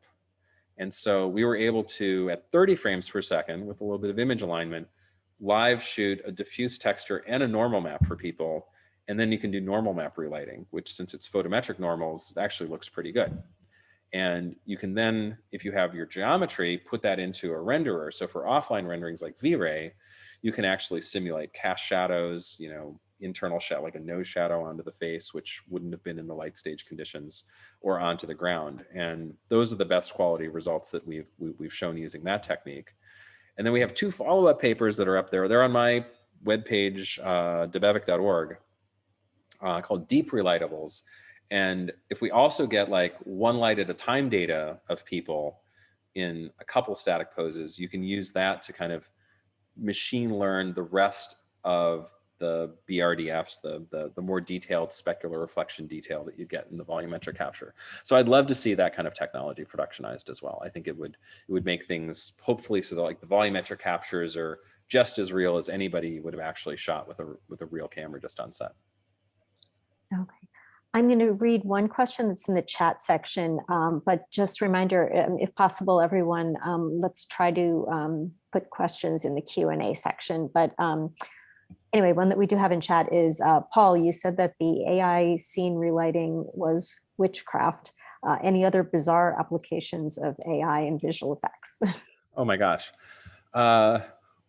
[SPEAKER 2] And so we were able to, at 30 frames per second, with a little bit of image alignment, live shoot a diffuse texture and a normal map for people. And then you can do normal map relighting, which, since it's photometric normals, it actually looks pretty good. And you can then, if you have your geometry, put that into a renderer. So for offline renderings like V-Ray, you can actually simulate cast shadows, internal shadow, like a nose shadow onto the face, which wouldn't have been in the light stage conditions, or onto the ground. And those are the best quality results that we've shown using that technique. And then we have 2 follow-up papers that are up there. They're on my webpage, debevec.org, called Deep Relightables. And if we also get like 1 light at a time data of people in a couple static poses, you can use that to kind of machine learn the rest of the BRDFs, the more detailed specular reflection detail that you get in the volumetric capture. So I'd love to see that kind of technology productionized as well. I think it would make things hopefully so that like the volumetric captures are just as real as anybody would have actually shot with a real camera just on set.
[SPEAKER 1] Okay. I'm going to read one question that's in the chat section, but just a reminder, if possible, everyone, let's try to put questions in the Q&A section. But anyway, one that we do have in chat is, Paul, you said that the AI scene relighting was witchcraft. Any other bizarre applications of AI in visual effects?
[SPEAKER 2] Oh my gosh.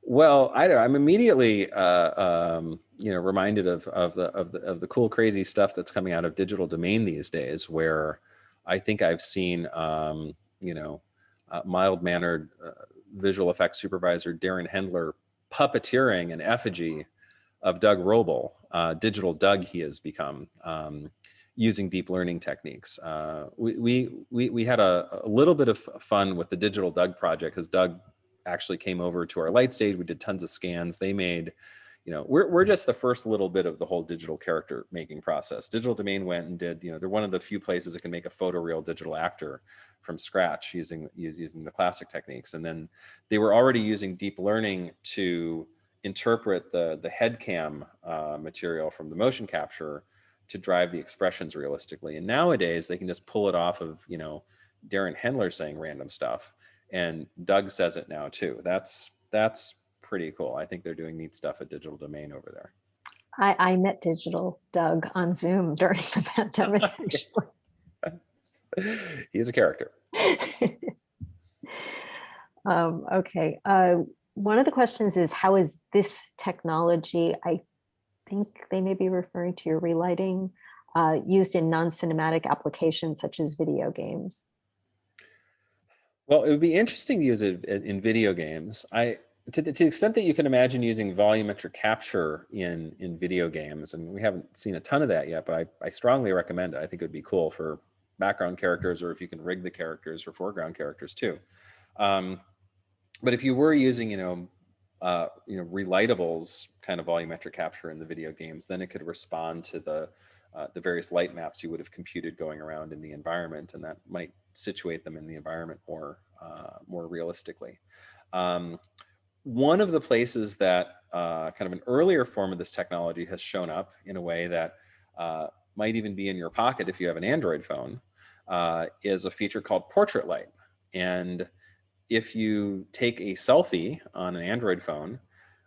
[SPEAKER 2] Well, I'm immediately reminded of the cool, crazy stuff that's coming out of digital domain these days, where I think I've seen mild-mannered visual effects supervisor Darren Hendler puppeteering an effigy of Doug Roble, digital Doug he has become, using deep learning techniques. We had a little bit of fun with the digital Doug project because Doug actually came over to our light stage. We did tons of scans. They made, we're just the first little bit of the whole digital character making process. Digital Domain went and did, they're one of the few places that can make a photoreal digital actor from scratch using the classic techniques. And then they were already using deep learning to interpret the head cam material from the motion capture to drive the expressions realistically. And nowadays they can just pull it off of, Darren Hendler saying random stuff. And Doug says it now too. That's pretty cool. I think they're doing neat stuff at Digital Domain over there.
[SPEAKER 1] I met Digital Doug on Zoom during the pandemic, actually.
[SPEAKER 2] He's a character.
[SPEAKER 1] Okay. One of the questions is, how is this technology, I think they may be referring to your relighting, used in non-cinematic applications such as video games?
[SPEAKER 2] Well, it would be interesting to use it in video games. To the extent that you can imagine using volumetric capture in video games, and we haven't seen a ton of that yet, but I strongly recommend it. I think it would be cool for background characters, or if you can rig the characters for foreground characters too. But if you were using, relightables kind of volumetric capture in the video games, then it could respond to the various light maps you would have computed going around in the environment, and that might situate them in the environment more realistically. One of the places that kind of an earlier form of this technology has shown up in a way that might even be in your pocket if you have an Android phone is a feature called portrait light. And if you take a selfie on an Android phone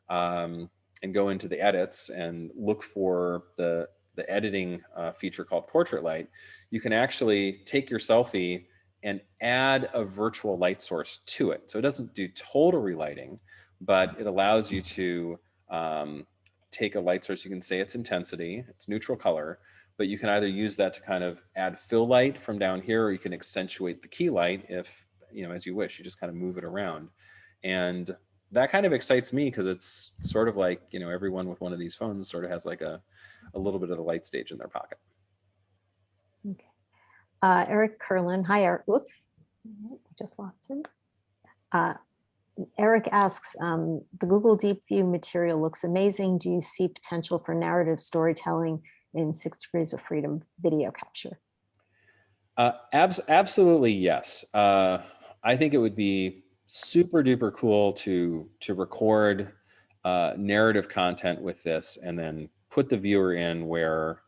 [SPEAKER 2] and go into the edits and look for the editing feature called portrait light, you can actually take your selfie and add a virtual light source to it. So it doesn't do total relighting, but it allows you to take a light source. You can say it's intensity, it's neutral color, but you can either use that to kind of add fill light from down here, or you can accentuate the key light if, as you wish. You just kind of move it around. And that kind of excites me because it's sort of like, everyone with one of these phones sort of has like a little bit of the light stage in their pocket.
[SPEAKER 1] Okay. Eric Curlin. Hi, Eric. Whoops. I just lost him. Eric asks, the Google Deep View material looks amazing. Do you see potential for narrative storytelling in 6 Degrees of Freedom video capture?
[SPEAKER 2] Absolutely, yes. I think it would be super duper cool to record narrative content with this and then put the viewer in where,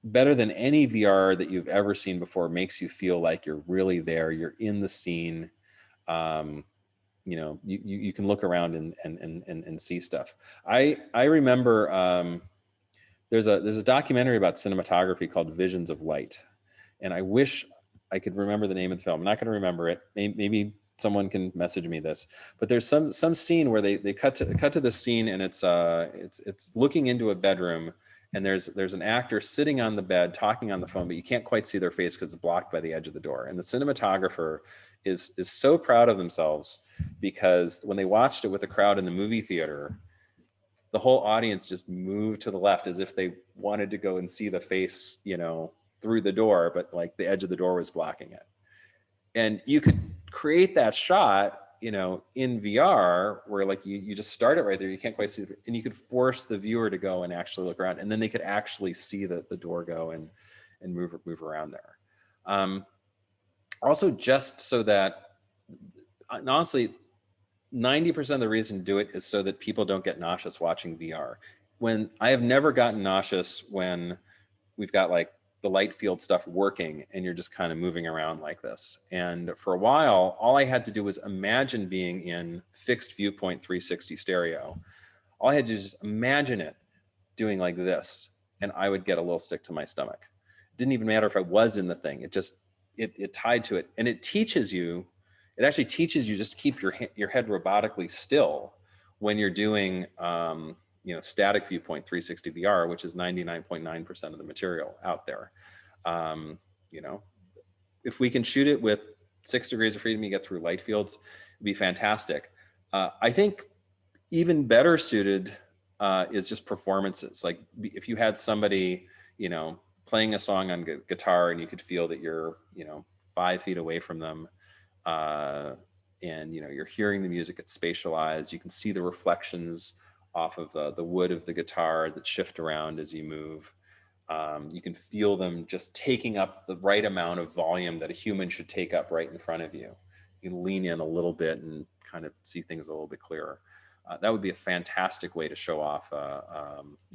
[SPEAKER 2] better than any VR that you've ever seen before, makes you feel like you're really there, you're in the scene. You can look around and see stuff. I remember there's a documentary about cinematography called Visions of Light, and I wish I could remember the name of the film. I'm not going to remember it. Maybe someone can message me this. But there's some scene where they cut to the scene, and it's looking into a bedroom, and there's an actor sitting on the bed talking on the phone, but you can't quite see their face because it's blocked by the edge of the door. And the cinematographer is so proud of themselves because when they watched it with the crowd in the movie theater, the whole audience just moved to the left as if they wanted to go and see the face, through the door, but like the edge of the door was blocking it. And you could create that shot you know, in VR, where like you just start it right there, you can't quite see it, and you could force the viewer to go and actually look around, and then they could actually see the door go and move around there. Also, just so that, and honestly, 90% of the reason to do it is so that people don't get nauseous watching VR. When I have never gotten nauseous when we've got like the light field stuff working and you're just kind of moving around like this. And for a while, all I had to do was imagine being in fixed viewpoint 360 stereo. All I had to do is just imagine it doing like this, and I would get a little sick to my stomach. It didn't even matter if I was in the thing. It just, it tied to it. And it teaches you, it actually teaches you just to keep your head robotically still when you're doing, you know, static viewpoint 360 VR, which is 99.9% of the material out there. You know, if we can shoot it with 6 degrees of freedom, you get through light fields, it'd be fantastic. I think even better suited is just performances. Like if you had somebody, you know, playing a song on guitar and you could feel that you're, you know, 5 feet away from them, and you know, you're hearing the music, it's spatialized, you can see the reflections off of the wood of the guitar that shift around as you move. You can feel them just taking up the right amount of volume that a human should take up right in front of you. You can lean in a little bit and kind of see things a little bit clearer. That would be a fantastic way to show off,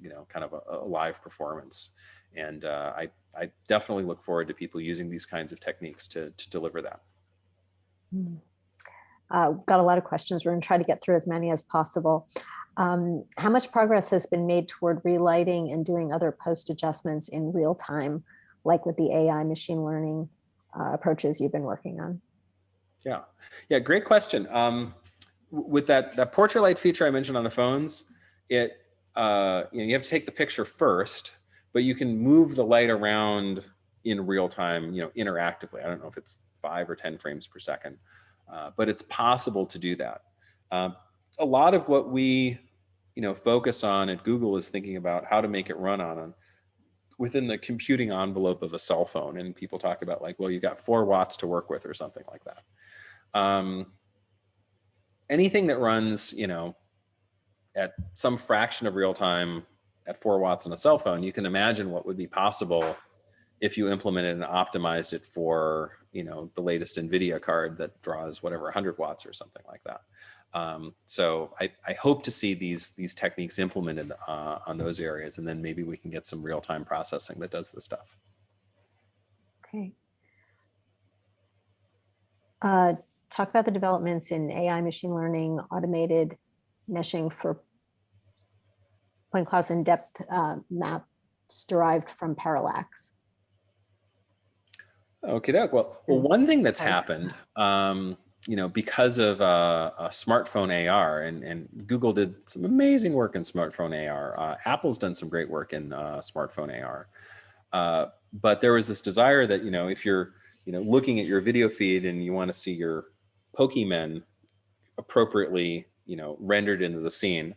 [SPEAKER 2] you know, kind of a live performance. And I definitely look forward to people using these kinds of techniques to deliver that.
[SPEAKER 1] Got a lot of questions. We're going to try to get through as many as possible. How much progress has been made toward relighting and doing other post adjustments in real time, like with the AI machine learning approaches you've been working on?
[SPEAKER 2] Yeah, great question. With that portrait light feature I mentioned on the phones, it you know, you have to take the picture first, but you can move the light around in real time, you know, interactively. I don't know if it's 5 or 10 frames per second, but it's possible to do that. A lot of what we, you know, focus on at Google is thinking about how to make it run on within the computing envelope of a cell phone. And people talk about like, well, you got 4 watts to work with or something like that. Anything that runs, you know, at some fraction of real time at 4 watts on a cell phone, you can imagine what would be possible if you implemented and optimized it for, you know, the latest NVIDIA card that draws whatever 100 watts or something like that. So I hope to see these techniques implemented on those areas, and then maybe we can get some real-time processing that does this stuff.
[SPEAKER 1] Okay. Talk about the developments in AI machine learning, automated meshing for point clouds and depth maps derived from parallax.
[SPEAKER 2] Okay, well, one thing that's happened, you know, because of smartphone AR, and Google did some amazing work in smartphone AR. Apple's done some great work in smartphone AR. But there was this desire that, you know, if you're, you know, looking at your video feed and you want to see your Pokemon appropriately, you know, rendered into the scene.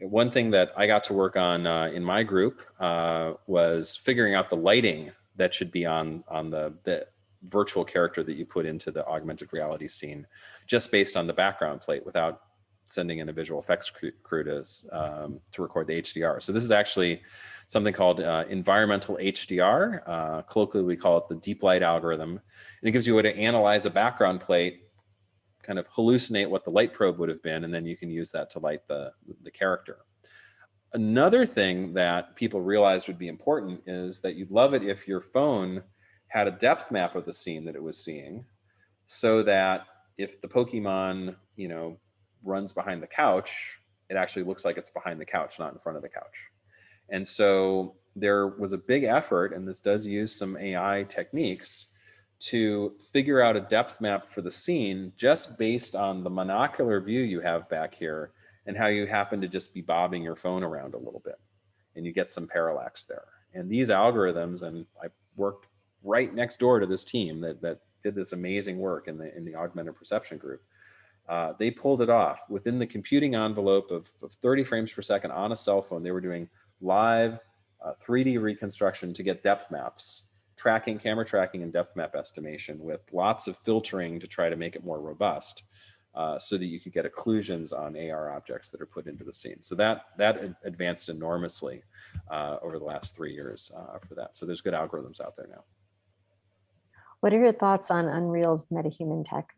[SPEAKER 2] One thing that I got to work on in my group was figuring out the lighting that should be on the virtual character that you put into the augmented reality scene, just based on the background plate without sending in a visual effects crew to record the HDR. So this is actually something called environmental HDR. Colloquially, we call it the deep light algorithm. And it gives you a way to analyze a background plate, kind of hallucinate what the light probe would have been, and then you can use that to light the character. Another thing that people realized would be important is that you'd love it if your phone had a depth map of the scene that it was seeing, so that if the Pokemon, you know, runs behind the couch, it actually looks like it's behind the couch, not in front of the couch. And so there was a big effort, and this does use some AI techniques, to figure out a depth map for the scene just based on the monocular view you have back here and how you happen to just be bobbing your phone around a little bit, and you get some parallax there. And these algorithms, and I worked right next door to this team that did this amazing work in the augmented perception group. They pulled it off within the computing envelope of 30 frames per second on a cell phone. They were doing live 3D reconstruction to get depth maps, camera tracking and depth map estimation with lots of filtering to try to make it more robust. so that you could get occlusions on AR objects that are put into the scene. So that advanced enormously over the last 3 years for that. So there's good algorithms out there now.
[SPEAKER 1] What are your thoughts on Unreal's metahuman tech?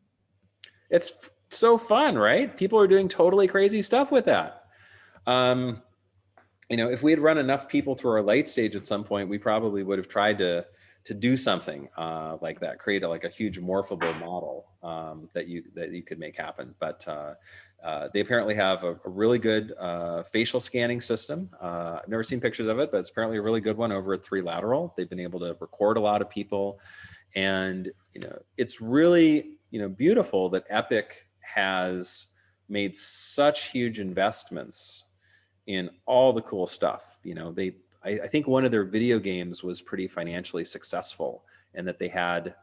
[SPEAKER 2] It's so fun, right? People are doing totally crazy stuff with that. You know, if we had run enough people through our light stage at some point, we probably would have tried to do something like that, create a huge morphable model that you could make happen. But they apparently have a really good facial scanning system. I've never seen pictures of it, but it's apparently a really good one over at 3 Lateral. They've been able to record a lot of people, and it's really beautiful that Epic has made such huge investments in all the cool stuff. I think one of their video games was pretty financially successful, and that they had,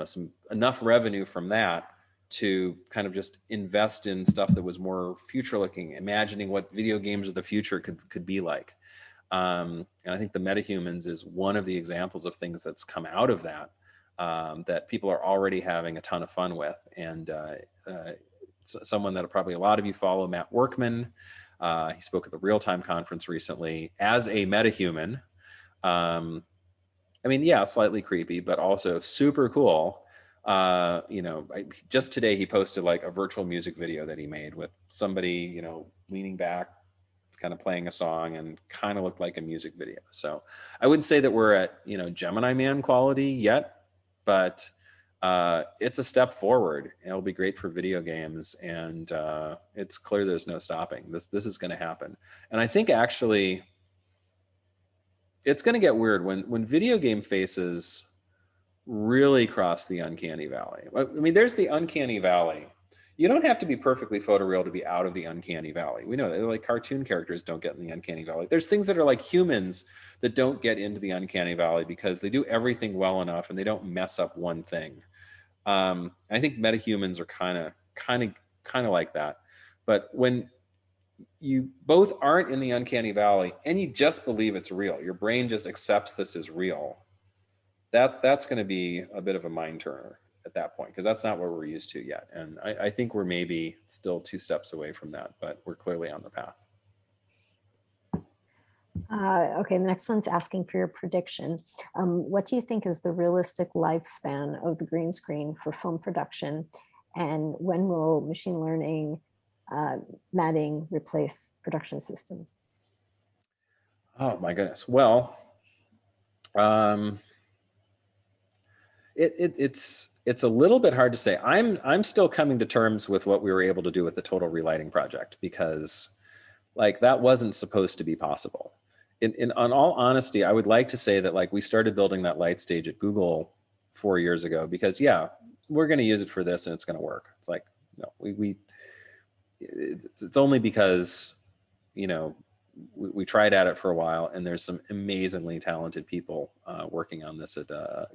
[SPEAKER 2] some enough revenue from that to kind of just invest in stuff that was more future looking, imagining what video games of the future could be like. And I think the metahumans is one of the examples of things that's come out of that, that people are already having a ton of fun with. And someone that probably a lot of you follow, Matt Workman, he spoke at the Real-Time conference recently as a metahuman. I mean, yeah, slightly creepy, but also super cool. Just today he posted a virtual music video that he made with somebody, leaning back, kind of playing a song, and kind of looked like a music video. So I wouldn't say that we're at, Gemini Man quality yet, but it's a step forward. It'll be great for video games, and it's clear there's no stopping. This is going to happen. And I think actually it's going to get weird when video game faces really cross the uncanny valley. I mean, there's the uncanny valley. You don't have to be perfectly photoreal to be out of the uncanny valley. We know that cartoon characters don't get in the uncanny valley. There's things that are like humans that don't get into the uncanny valley because they do everything well enough and they don't mess up one thing. I think metahumans are kind of like that. But when you both aren't in the uncanny valley and you just believe it's real, your brain just accepts this as real, that's going to be a bit of a mind turner at that point, because that's not what we're used to yet. And I think we're maybe still 2 steps away from that, but we're clearly on the path.
[SPEAKER 1] Okay, the next one's asking for your prediction. What do you think is the realistic lifespan of the green screen for film production? And when will machine learning matting replace production systems?
[SPEAKER 2] Oh my goodness. Well, it's a little bit hard to say. I'm still coming to terms with what we were able to do with the total relighting project, because that wasn't supposed to be possible. In all honesty, I would like to say that we started building that light stage at Google 4 years ago because, yeah, we're going to use it for this and it's going to work. It's no, it's only because, we tried at it for a while, and there's some amazingly talented people working on this at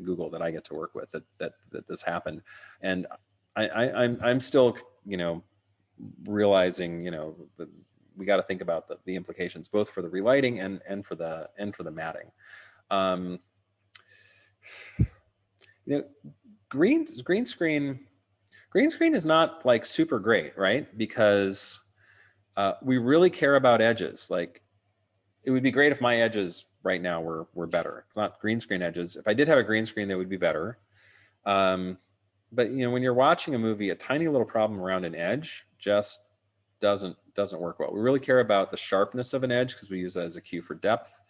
[SPEAKER 2] Google that I get to work with that this happened. And I'm still, realizing, that we got to think about the implications both for the relighting and for the matting. Green screen is not super great, right? Because we really care about edges. It would be great if my edges right now were better. It's not green screen edges. If I did have a green screen, they would be better. But when you're watching a movie, a tiny little problem around an edge just doesn't work well. We really care about the sharpness of an edge because we use that as a cue for depth.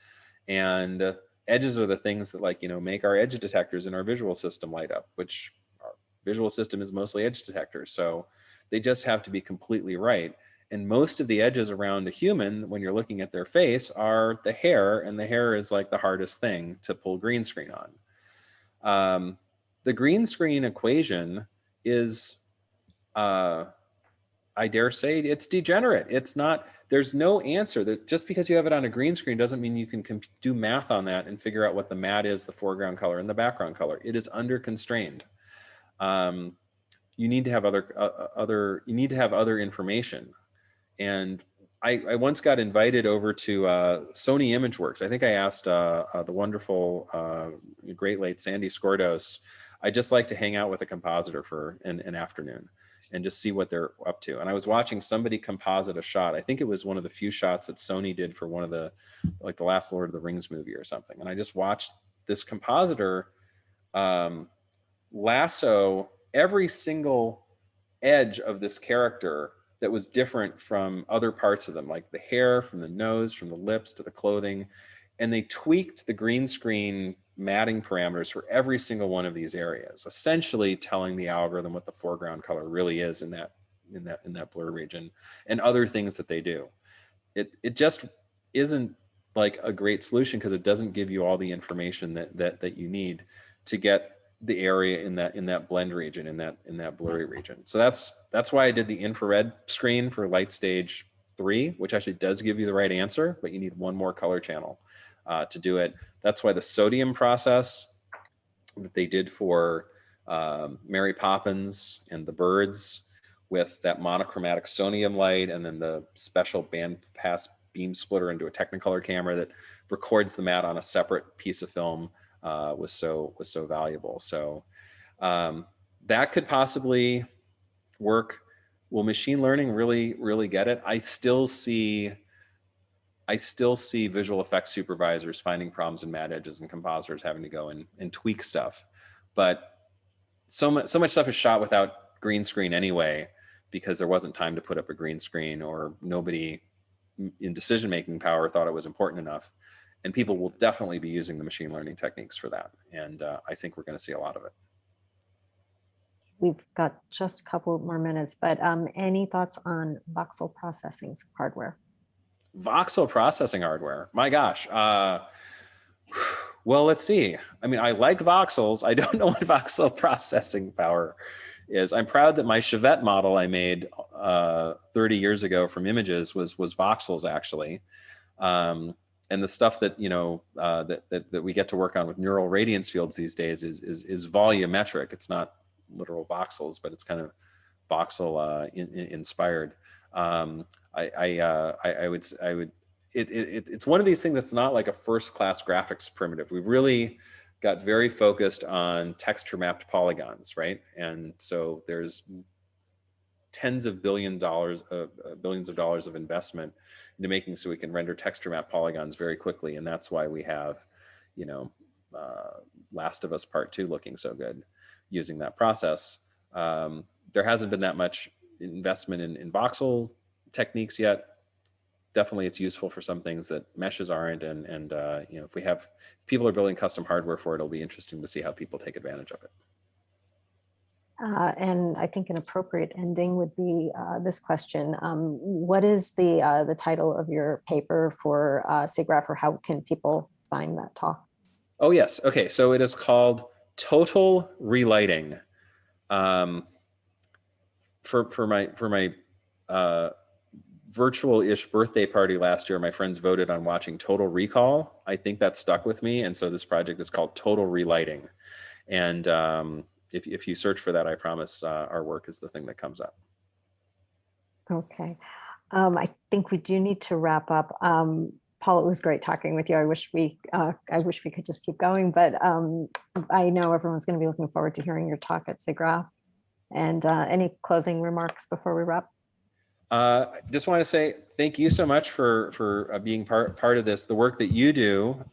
[SPEAKER 2] And edges are the things that make our edge detectors in our visual system light up, which our visual system is mostly edge detectors. So they just have to be completely right. And most of the edges around a human, when you're looking at their face, are the hair, and the hair is the hardest thing to pull green screen on. The green screen equation is, I dare say, it's degenerate. It's not, there's no answer. That just because you have it on a green screen doesn't mean you can do math on that and figure out what the matte is, the foreground color and the background color. It is under constrained. You need to have other information. And I once got invited over to Sony ImageWorks. I think I asked the wonderful, great late Sandy Skordos I just like to hang out with a compositor for an afternoon and just see what they're up to. And I was watching somebody composite a shot. I think it was one of the few shots that Sony did for one of the, like the last Lord of the Rings movie or something. And I just watched this compositor lasso every single edge of this character that was different from other parts of them, like the hair, from the nose, from the lips to the clothing. And they tweaked the green screen matting parameters for every single one of these areas, essentially telling the algorithm what the foreground color really is in that blur region, and other things that they do. It just isn't like a great solution because it doesn't give you all the information that you need to get the area in that blend region, in that blurry region. So that's why I did the infrared screen for light stage 3, which actually does give you the right answer, but you need one more color channel to do it. That's why the sodium process that they did for Mary Poppins and the birds, with that monochromatic sodium light and then the special band pass beam splitter into a Technicolor camera that records the matte on a separate piece of film, was so valuable. So that could possibly work. Will machine learning really get it? I still see visual effects supervisors finding problems in matte edges and compositors having to go and tweak stuff. But so much stuff is shot without green screen anyway, because there wasn't time to put up a green screen, or nobody in decision-making power thought it was important enough. And people will definitely be using the machine learning techniques for that. And I think we're going to see a lot of it.
[SPEAKER 1] We've got just a couple more minutes, but any thoughts on voxel processing hardware?
[SPEAKER 2] Voxel processing hardware, my gosh. Well, let's see. I mean, I like voxels. I don't know what voxel processing power is. I'm proud that my Chevette model I made 30 years ago from images was voxels, actually. And the stuff that that we get to work on with neural radiance fields these days is volumetric. It's not literal voxels, but it's kind of voxel inspired. It's one of these things that's not like a first-class graphics primitive. We really got very focused on texture mapped polygons, right? And so there's tens of billions of dollars of investment into making so we can render texture map polygons very quickly. And that's why we have, Last of Us Part 2 looking so good using that process. There hasn't been that much investment in voxel techniques yet. Definitely it's useful for some things that meshes aren't. And if people are building custom hardware for it, it'll be interesting to see how people take advantage of it.
[SPEAKER 1] And I think an appropriate ending would be this question. What is the title of your paper for SIGGRAPH, or how can people find that talk?
[SPEAKER 2] Oh, yes. Okay. So it is called Total Relighting. For my virtual-ish birthday party last year, my friends voted on watching Total Recall. I think that stuck with me. And so this project is called Total Relighting. And if you search for that, I promise our work is the thing that comes up. Okay.
[SPEAKER 1] I think we do need to wrap up. Paul, it was great talking with you. I wish we could just keep going, but I know everyone's going to be looking forward to hearing your talk at SIGGRAPH. And any closing remarks before we wrap?
[SPEAKER 2] Just want to say thank you so much for being part of this. The work that you do,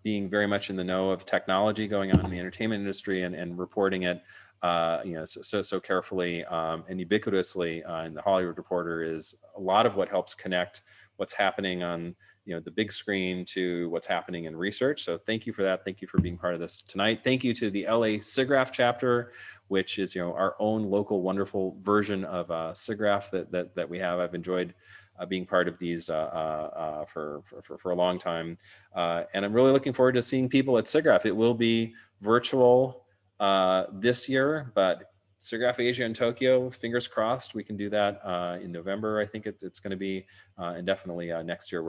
[SPEAKER 2] being very much in the know of technology going on in the entertainment industry and reporting it, so carefully and ubiquitously in the Hollywood Reporter, is a lot of what helps connect what's happening on the big screen to what's happening in research. So thank you for that. Thank you for being part of this tonight. Thank you to the LA SIGGRAPH chapter, which is our own local wonderful version of SIGGRAPH that we have. I've enjoyed being part of these for a long time, and I'm really looking forward to seeing people at SIGGRAPH. It will be virtual this year, but SIGGRAPH Asia in Tokyo, fingers crossed we can do that in November. I think it's going to be, and definitely next year.